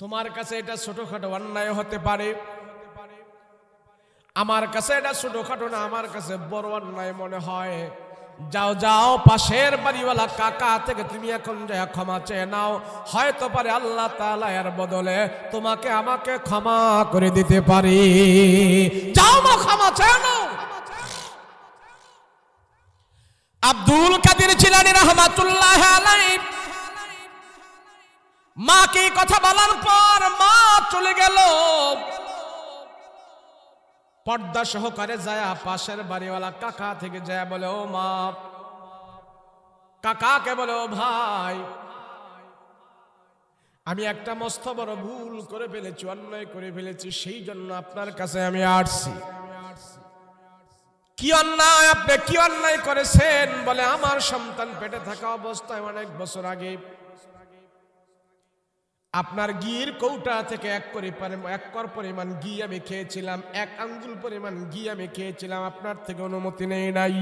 তোমার কাছে এটা ছোটখাটো অন্যায় হতে পারে, আমার কাছে এটা ছোটখাটো না, আমার কাছে বড় অন্যায় মনে হয়। যাও যাও পাশের বাড়িওয়ালা কাকা থেকে তুমি এখন যা ক্ষমা চেয়ে নাও, হয়তো পারে আল্লাহ তাআলা এর বদলে তোমাকে আমাকে ক্ষমা করে দিতে পারে। যাও মা ক্ষমা চেয়ে নাও। আব্দুল কাদের জিলানী রাহমাতুল্লাহ আলাইহি মাকে কথা বলার পর মা চলে গেল, পর্দা সহকারে যায় পাশের বাড়িওয়ালা কাকা থেকে যায় বলে ও মা, কাকাকে বলে ও ভাই, আমি একটা মস্ত বড় ভুল করে ফেলেছি, অন্যায় করে ফেলেছি, সেই জন্য আপনার কাছে আমি আসছি। কি অন্যায়? আপনি কি অন্যায় করেছেন? বলে আমার সন্তান পেটে থাকা অবস্থায় অনেক বছর আগে আপনার ঘির কৌটা থেকে এক কর পরিমাণ ঘি আমি খেয়েছিলাম, 1 আঙ্গুল পরিমাণ ঘি আমি খেয়েছিলাম, আপনার থেকে অনুমতি নেই নাই।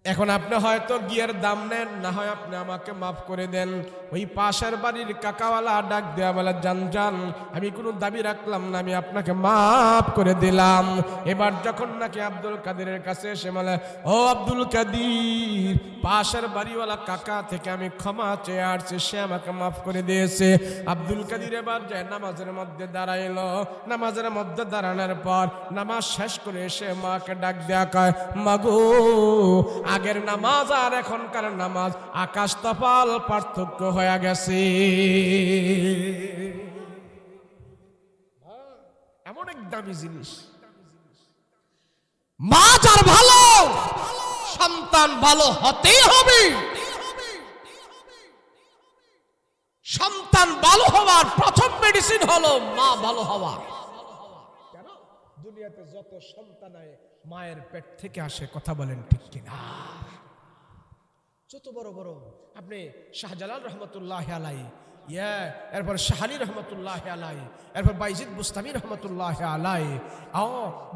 এখন আপনি হয়তো ঘিয়ের দাম নেন, না হয় আপনি আমাকে মাফ করে দেন। ওই পাশের বাড়ির কাকাওয়ালা ডাক দেয়া বলে, জান আমি কোনো দাবি রাখলাম না, আমি আপনাকে মাফ করে দিলাম। এবার যখন নাকি আব্দুল কাদিরের কাছে এসে বলে, ও আব্দুল কাদির, পাশের বাড়িওয়ালা কাকা থেকে আমি ক্ষমা চেয়ে আসছি, সে আমাকে মাফ করে দিয়েছে। আব্দুল কাদির এবার যায় নামাজের মধ্যে দাঁড়াইলো। নামাজের মধ্যে দাঁড়ানোর পর নামাজ শেষ করে এসে মাকে ডাক দেয়া কয়, মাগো, আগের নামাজ আর এখনকার নামাজ আকাশ তফাল পার্থক্য হয়ে গেছে। এমন এক দামি জিনিস, মা যার ভালো, সন্তান ভালো হতেই হবে। সন্তান ভালো হওয়ার প্রথম মেডিসিন হলো মা ভালো হওয়া। কেন দুনিয়াতে যত সন্তান মায়ের পেট থেকে আসে, কথা বলেন ঠিক কিনা? যত বড় বড় আপনি শাহজালাল রহমতুল্লাহ আলাই, এরপর শাহানি রহমতুল্লাহ আলাই, এরপর বাইজিদ বুস্তামি রহমতুল্লাহ আলাই,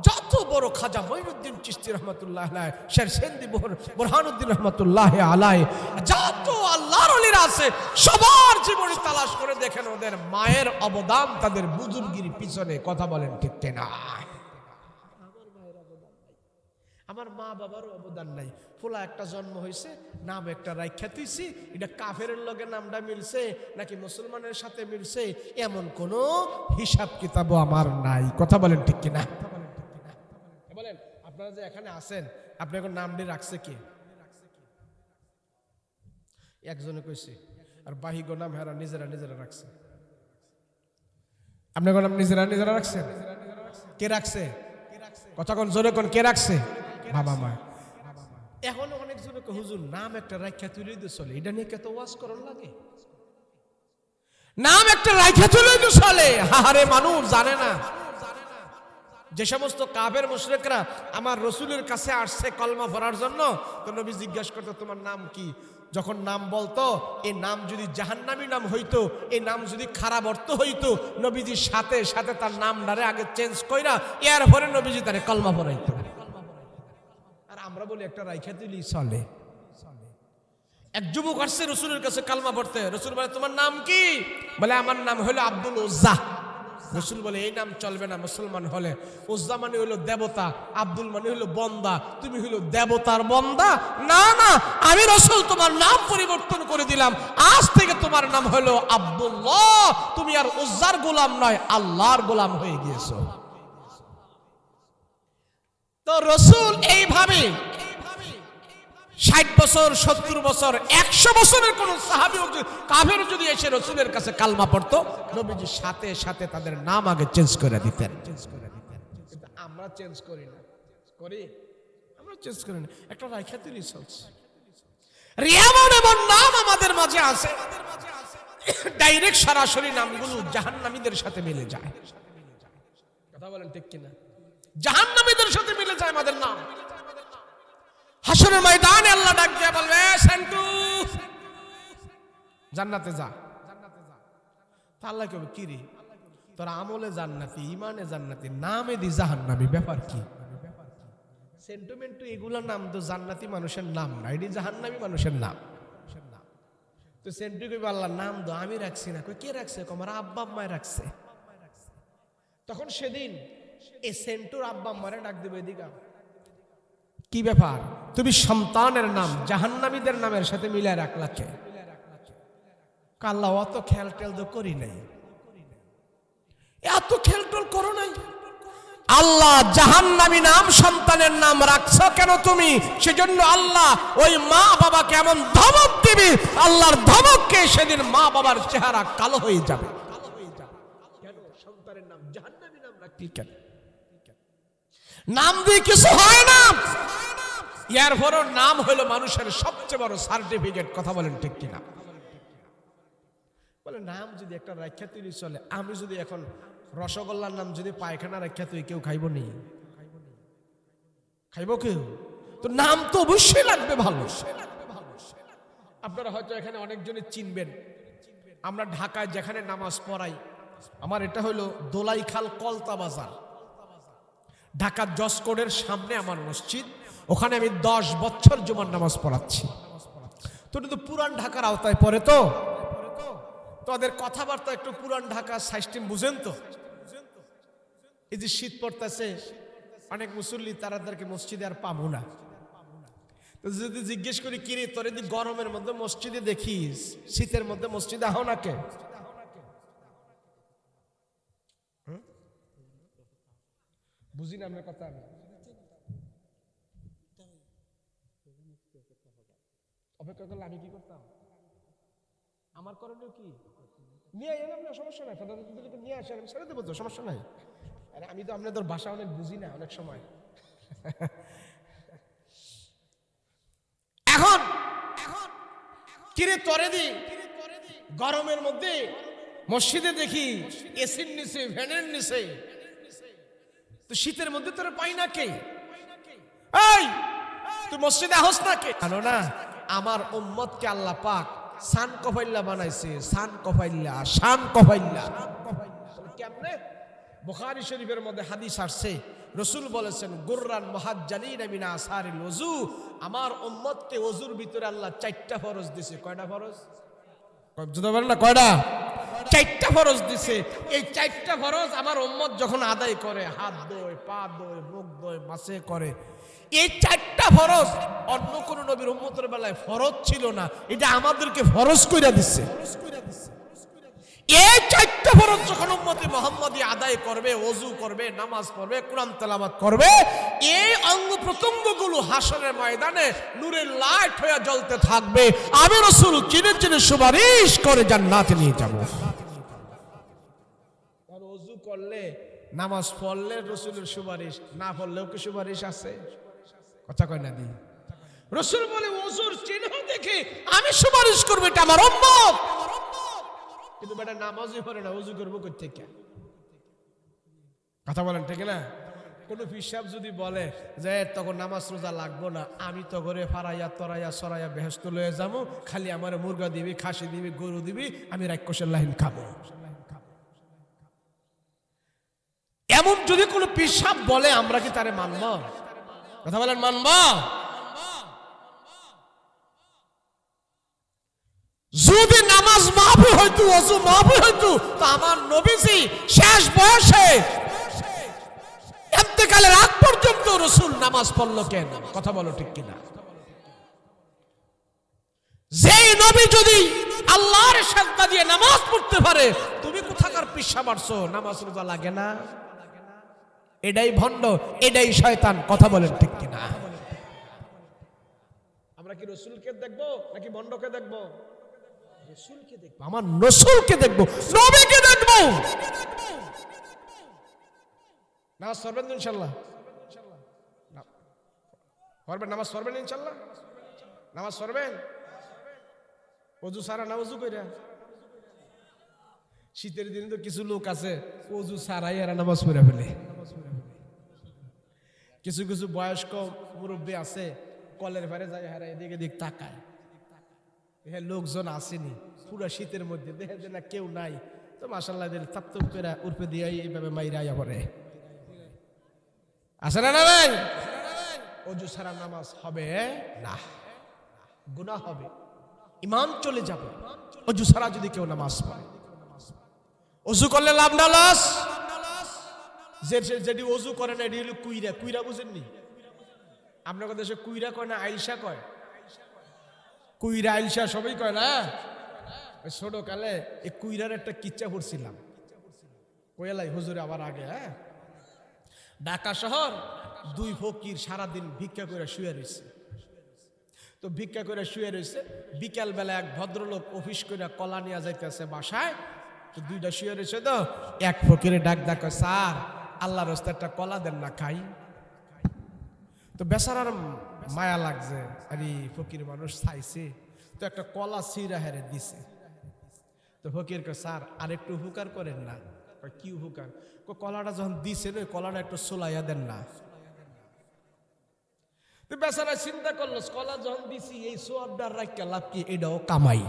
যত বড় খাজা মঈনুদ্দিন চিশতি রহমতুল্লাহ আলাই, শের সেন্দি বুরহানুদ্দিন রহমতুল্লাহ আলাই, যত আল্লাহর ওলিরা আছে, সবার জীবনে তালাশ করে দেখেন ওদের মায়ের অবদান তাদের বুজুর্গির পিছনে, কথা বলেন ঠিক কিনা? আমার মা বাবারও অবদান নাই। ফুলা একটা জন্ম হয়েছে, নাম একটা রাইখা তুইছি, এটা কাফেরের লগে নামটা মিলছে নাকি মুসলমানের সাথে মিলছে, এমন কোন হিসাব কিতাবও আমার নাই, কথা বলেন ঠিক কিনা? বলেন, আপনারা যে এখানে আছেন, আপনি এখন নামটি রাখছে কে? একজনে কইছে, আর বাহিগো নাম হেরা নিজেরা নিজেরা রাখছে। আপনার নাম নিজেরা নিজেরা রাখছেন? কে রাখছে? কথা কোন জোরে কোন, কে রাখছে? বাবা মা। এখন অনেক জনকে হুজুর নাম একটা রাখা তুলে দিয়ে চলে, এটা নিয়ে কত ওয়াজ করন লাগে? নাম একটা রাখা তুলে দিয়ে চলে, হাহারে মানুষ জানে না। যে সমস্ত কাফের মুশরিকরা আমার রসুলের কাছে আসছে কলমা পড়ার জন্য, তো নবী জিজ্ঞাসা করতো তোমার নাম কি? যখন নাম বলতো, এই নাম যদি জাহান্নামী নাম হইতো, এই নাম যদি খারাপ অর্থ হইতো, নবীজির সাথে সাথে তার নামটারে আগে চেঞ্জ কইরা এরপরে নবীজি তারে কলমা পড়াইতো। আর আমরা বলি একটা রাইখা দিলি চলে। এক যুবক আসছে রসুলের কাছে কালমা পড়তে, রসুল বলে তোমার নাম কি? বলে আমার নাম হলো আব্দুল উজ্জা। রসুল বলে এই নাম চলবে না মুসলমান হলে। উজ্জা মানে হলো দেবতা, আব্দুল মানে হলো বন্দা, তুমি হলো দেবতার বন্দা। না না, আমি রসুল তোমার নাম পরিবর্তন করে দিলাম, আজ থেকে তোমার নাম হলো আব্দুল্লাহ, তুমি আর উজ্জার গোলাম নয়, আল্লাহর গোলাম হয়ে গিয়েছো। তো রসুল এইভাবে 60 বছর, 70 বছর, 100 বছরের কোন সাহাবী কাফের যদি এসে রসুলের কাছে কালমা পড়তো, নবীজি সাথে সাথে তাদের নাম আগে চেঞ্জ করে দিতেন। কিন্তু আমরা চেঞ্জ করি না, করি? আমরা চেঞ্জ করি না, একটা রাইখা তুলি চলছে। এমন নাম আমাদের মাঝে আছে, ডাইরেক্ট সরাসরি নামগুলো জাহান্নামীদের সাথে মিলে যায়, কথা বলেন ঠিক কিনা? জাহান্নামীদের সাথে মিলে যায় আমাদের নাম। হাসরের ময়দানে আল্লাহ ডাক দিয়ে বলবে, সেন্টু জান্নাতে যা। তা আল্লাহ কবে কি রে, তোর আমলে জান্নাতি, ইমানে জান্নাতি, নামে দি জাহান্নামী, ব্যাপার কি? সেন্টিমেন্টু এগুলা নাম তো জান্নাতি মানুষের নাম না, এটি জাহান্নামী মানুষের নাম। তো সেন্টু কইবে আল্লাহ নাম দো, আমি রাখছি না। কই কে রাখছে? আমার আব্বা আম্মায় রাখছে। তখন সেদিন এই সেন্টুর আব্বা আম্মারে ডাক দিবে, এদিকে কি ব্যাপার, তুমি সন্তানের নাম জাহান্নামীদের নামের সাথে মিলে রাখলা কে? আল্লাহ অত খেয়াল টেল তো করি নাই, এত খেয়াল টেল করো নাই। আল্লাহ জাহান্নামী নাম সন্তানের নাম রাখছো কেন তুমি? সেজন্য আল্লাহ ওই মা বাবাকে এমন ধমক দিবে, আল্লাহর ধমককে সেদিন মা বাবার চেহারা কালো হয়ে যাবে। কেন সন্তানের নাম জাহান্নামী নাম রাখলি কেন? নাম দিয়ে কিছু হয় না। এরপরও নাম হলো মানুষের সবচেয়ে বড় সার্টিফিকেট, কথা বলেন ঠিক কিনা? বলে নাম যদি একটা রাখা তুই চলে, আমি যদি এখন রসগোল্লার নাম যদি পায়খানা রাখা তুই, কেউ খাইব নি? খাইব কেউ? তো নাম তো অবশ্যই লাগবে ভালো। আপনারা হয়তো এখানে অনেকজনে চিনবেন, আমরা ঢাকায় যেখানে নামাজ পড়াই, আমার এটা হলো দোলাইখাল কলতা বাজার, ঢাকার জসকোটের সামনে আমার মসজিদ। ওখানে আমি 10 বছর জুমার নামাজ পড়াচ্ছি। তো এটা তো পুরান ঢাকার আওতায় পড়ে, তো তাদের কথাবার্তা একটু পুরান ঢাকার সিস্টেম বুঝেন তো। এই যে শীত পড়তেছে, অনেক মুসল্লি তারাদেরকে মসজিদে আর পাবো না। তো যদি জিজ্ঞেস করি, কিরে তোর যদি গরমের মধ্যে মসজিদে দেখিস, শীতের মধ্যে মসজিদে আহ না কে? বুঝি না আপনার কথা। আমি অপেক্ষা করলে আমি কি করতাম? আমার করণীয় কি? নিয়ে এলাম না, সমস্যা নাই। নিয়ে আসেন, আমি ছেড়ে দেবো তো, সমস্যা নাই। আরে আমি তো আপনাদের ভাষা অনেক বুঝি না অনেক সময়। এখন কিরে তরে দি গরমের মধ্যে মসজিদে দেখি এসির নিচে, ফ্যানের নিচে, তো শীতের মধ্যে তোরা পাই না কে? এই তুই মসজিদে আহস না কে? জানো না আমার উম্মতকে আল্লাহ পাক সান কফাইল্লা বানাইছে। সান কফাইল্লা, শান কফাইল্লা। কেমনে? বুখারী শরীফের মধ্যে হাদিস আসছে, রাসূল বলেছেন, গুররান মুহাজ্জালিনা মিন আসারিল ওযু। আমার উম্মতকে ওযুর ভিতরে আল্লাহ 4টা ফরজ দিয়েছে। কয়টা ফরজ? যদি বলেন না কয়টা? 4টা ফরজ দিয়েছে। এই 4টা ফরজ আমার উম্মত যখন আদায় করে, হাত ধোয়, পা ধোয়, মুখ ধোয়, মাসে করে, এই 4টা ফরজ অন্য কোন নবীর উম্মতের বেলায় ফরজ ছিল না, এটা আমাদেরকে ফরজ কইরা দিচ্ছে। এই 4টা ফরজ যখন উম্মতে মুহাম্মাদি আদায় করবে, ওযু করবে, নামাজ পড়বে, কোরআন তেলাওয়াত করবে, এই অঙ্গ প্রত্যঙ্গগুলো হাসরের ময়দানে নূরের লাইট হয়ে জ্বলতে থাকবে। আমি রাসূল চিনে চিনে সুপারিশ করে জান্নাতে নিয়ে যাব। আর ওযু করলে, নামাজ পড়লে রাসূলের সুপারিশ, না পড়লেও কি সুপারিশ আছে? কথা কয় না দি। রাসূল বলে ওযুর চিহ্ন দেখে আমি সুপারিশ করব, এটা আমার উম্মত। কিন্তু বেটা নামাজই পড়ে না, ওযু করবো কই থেকে? কথা বলেন ঠিক না? কোন হিসাব যদি বলে যে তখন নামাজ রোজা লাগবো না, আমি তো ঘরে ফারাইয়া তরাইয়া সরাইয়া বেহেশত লয়ে যাবো, খালি আমার মুরগা দিবি, খাসি দিবি, গরু দিবি, আমি রাক্ষসের লাইন খাবো, এমন যদি কোনো পিসাব বলে, আমরা কি তারে মানব? কথা বলেন, মানব? যদি নামাজ মাহফু হইতো, ওযু মাহফু হইতো, তো আমার নবীজি শেষ বয়সে ইন্তেকালের আগ পর্যন্ত রাসূল নামাজ পড়লো কেন? কথা বলো ঠিক কিনা? যেই নবী যদি আল্লাহর সাজদা দিয়ে নামাজ পড়তে পারে, তুমি কোথাকার পিসা মারছো? নামাজ রোজা লাগে না? এটাই ভণ্ড, এটাই শয়তান। কথা বলেন ঠিক কিনা? আমরা কি রাসূলকে দেখবো নাকি ভণ্ডকে দেখবো? রাসূলকে দেখবো, আমার রাসূলকে দেখবো, নবীকে দেখবো। নামাজ পড়বেন ইনশাআল্লাহ? পড়বেন? নামাজ পড়বেন ইনশাআল্লাহ? নামাজ পড়বেন? ওযু ছাড়া না ওযু কইরা? শীতের দিনে তো কিছু লোক আছে ওযু ছাড়াই এরা নামাজ পড়ে ফেলে। কিছু কিছু বয়স্ক মুরব্বী আছে, কলের পারে যায়, হারা এদিকে দিক তাকায়, হ্যাঁ লোকজন আসেনি, পুরো শীতের মধ্যে দেখে যে না কেউ নাই, তো মাশাআল্লাহ দিল তাপ্তপ করে উর্পে দিয়ে এইভাবে মাইরা আয়া পড়ে। আসে না না ভাই? ওযু ছাড়া নামাজ হবে না, গুনাহ হবে, ঈমান চলে যাবে ওযু ছাড়া যদি কেউ নামাজ পড়ে। ওযু করলে লাভ না লস? যেটি ওযু করে না এটি হলো কুইরা। কুইরা বুঝেননি? আপনাদের দেশে কুইরা কয় না আইলসা কয়? কুইরা আইলসা সবাই কয় না? ছোট কালে এই কুইরার একটা কিচ্ছা পড়ছিলাম, কয়ালাই হুজুরে আবার আগে। হ্যাঁ, ঢাকা শহর 2 ফকির সারাদিন ভিক্ষা করে শুয়ে রয়েছে। তো ভিক্ষা করে শুয়ে রয়েছে, বিকাল বেলা এক ভদ্রলোক অফিস করে কলা নিয়ে যাইতেছে বাসায়, তো 2টা শুয়ে রয়েছে, তো এক ফকিরে ডাক ডাক, স্যার আল্লাহর রাস্তায় একটা কলা দেন না খাই। তো বেচারার মায়া লাগছে, আরে ফকির মানুষ চাইছে, তো একটা কলা ছিঁড়া হেরে দিছে। তো ফকির কে, স্যার আর একটু উপকার করেন না। কি উপকার? কলাটা যখন দিছে না, কলাটা একটু সোলাইয়া দেন না। তো বেচারা চিন্তা করলো, কলা যখন দিছি এই সোয়াবদার রাখা লাভ কি? এটাও কামাই।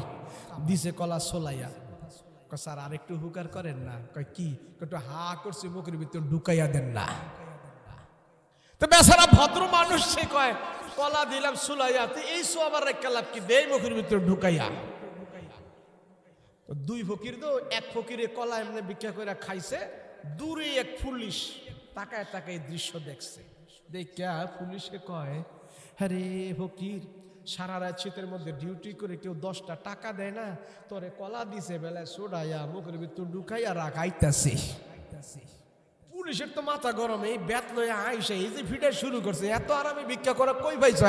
দিছে কলা সোলাইয়া, স্যার আর একটু হুকার করেন না। কয় কি? একটু হা করছি, মুখের ভিতর ঢুকাইয়া দেন না। তো বেচারা ভদ্র মানুষ, সে কয় কলা দিলাম সুলাইয়া, তো এই সো আবার রেখা লাভ কি, দেই মুখের ভিতর ঢুকাইয়া। তো দুই ফকির, তো এক ফকিরে কলা এমনি ভিক্ষা করে খাইছে, দূরে এক পুলিশ তাকায় তাকায় দৃশ্য দেখছে। দেখা পুলিশে কয়, হ্যাঁ রে ফকির, সারা রাত শীতের মধ্যে ডিউটি করে কেউ 10টা টাকা দেয় না, তোরে কলা দিছে বেলায় সোডাইয়া মুখের ভিতর ঢুকাইয়া রাখাইতাছি। পুলিশের তো মাথা গরম, এই ব্যাত লইয়া আইসে এই যে ভিড়া শুরু করছে, এত আরামে ভিক্ষা করা কই পাইছো?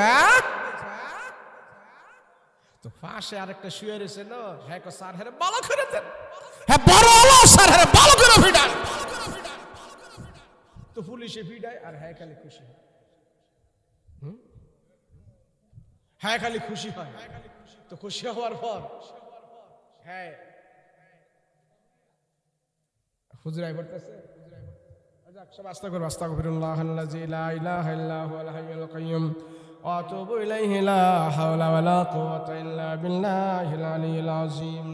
তো পাশে আরেকটা শুয়ে রয়েছে না, হ্যাঁ স্যার হ্যাঁ ভালো করে দেন, হ্যাঁ বড় হলো স্যার হ্যাঁ ভালো করে ভিড়ান। তো পুলিশে ভিড়ায় আর হ্যাঁ খালি খুশি, হ্যাঁ খালি খুশি হয়। তো খুশি হওয়ার পর হ্যাঁ হুজুরাই বলতেছে, সব আস্তাগফিরুল্লাহ আস্তাগফিরুল্লাহ আল্লাযী লা ইলাহা ইল্লা হুয়াল হাইয়ুল কাইয়্যুম ওয়া আতুবু ইলাইহি লা হাওলা ওয়া লা কুওয়াতা ইল্লা বিল্লাহিল আলিয়্যিল আযীম।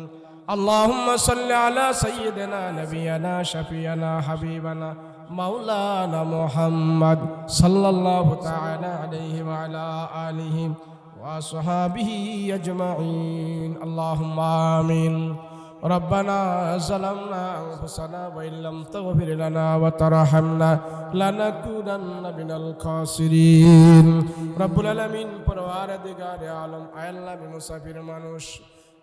আল্লাহুম্মা সাল্লি আলা সাইয়্যিদিনা নাবিয়িনা শাফিয়ানা হাবিবানা মাওলানা মুহাম্মদ সাল্লাল্লাহু তাআলা আলাইহি ওয়া আলা আলিহি ওয়া আসহাবিহি আজমাইন। আল্লাহুম্মা আমিন। ربنا ظلمنا أنفسنا وإن لم تغفر لنا وترحمنا لنكونن من الخاسرين। رب العالمين পরওয়ারদিগারে আলম, আয় আল্লাহ আমি মুসাফির মানুষ,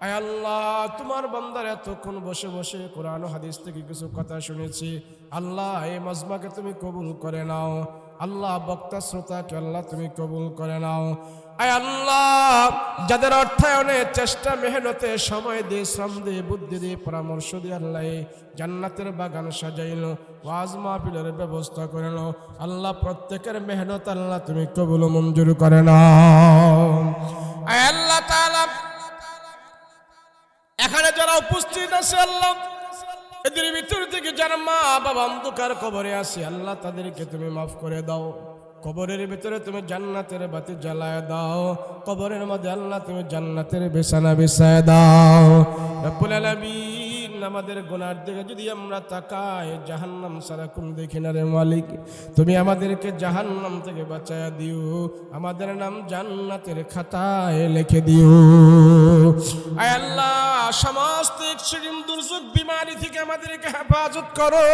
আয় আল্লাহ তোমার বান্দার এতক্ষণ বসে বসে কোরআন ও হাদিস থেকে কিছু কথা শুনেছি, আল্লাহ এই মাজমাকে তুমি কবুল করে নাও। আল্লাহ বক্তা শ্রোতাকে আল্লাহ তুমি কবুল করে নাও। আয় আল্লাহ যাদের অর্থায়নে চেষ্টা মেহনতে সময় দিয়ে শ্রম দিয়ে বুদ্ধি দিয়ে পরামর্শ দিয়ে আল্লাহ জান্নাতের বাগান সাজাইলো, ওয়াজ মাহফিলের ব্যবস্থা করে নাও। আল্লাহ প্রত্যেকের মেহনত আল্লাহ তুমি কবুল মঞ্জুর করে নাও। আয় আল্লাহ তাআলা এখানে যারা উপস্থিত আছে আল্লাহ, এদের ভিতর থেকে যারা মা বাবা অন্ধকার কবরে আছে আল্লাহ তাদেরকে তুমি মাফ করে দাও। কবরের ভিতরে তুমি জান্নাতের বাতি জ্বালায় দাও, কবরের মধ্যে আল্লাহ তুমি জান্নাতের বিছানা বিছায় দাও। রব্বুল আলামিন আমাদের গুনার দিকে যদি আমরা তাকাই, জাহান্নাম ছাড়া কোন দেখি না রে মালিক, তুমি আমাদেরকে জাহান্নাম থেকে বাঁচায়া দিও, আমাদের নাম জান্নাতের খাতায় লিখে দিও। আয় আল্লাহ সমস্ত এক্সট্রিম দুর্যোগ বিমারি থেকে আমাদেরকে হেফাজত করো।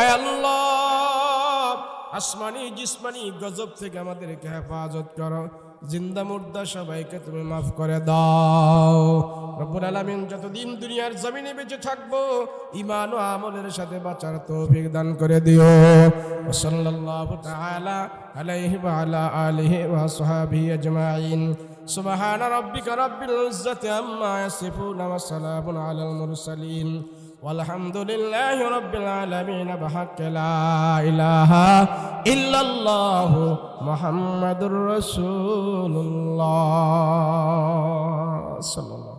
আয় আল্লাহ আসমানি জিসমানি গজব থেকে আমাদেরকে হেফাজত করো। জিন্দা মুর্দা সবাইকে তুমি মাফ করে দাও। রব্বুল আলামিন যতদিন দুনিয়ার জমিনে বেঁচে থাকবো ঈমান ও আমলের সাথে বাঁচার তৌফিক দান করে দিও। সাল্লাল্লাহু তাআলা আলাইহি ওয়া আলা আলিহি ওয়া সাহবিহি আজমাইন। সুবহান রাব্বিকা রাব্বিল ইজ্জাতি আম্মা ইয়াসিফুন ওয়া সালামুন আলাল মুরসালিন ওয়ালহামদুলিল্লাহি রাব্বিল আলামিন। বিহাক্কি লা ইলাহা ইল্লাল্লাহু মুহাম্মাদুর রাসূলুল্লাহ সাল্লাল্লাহু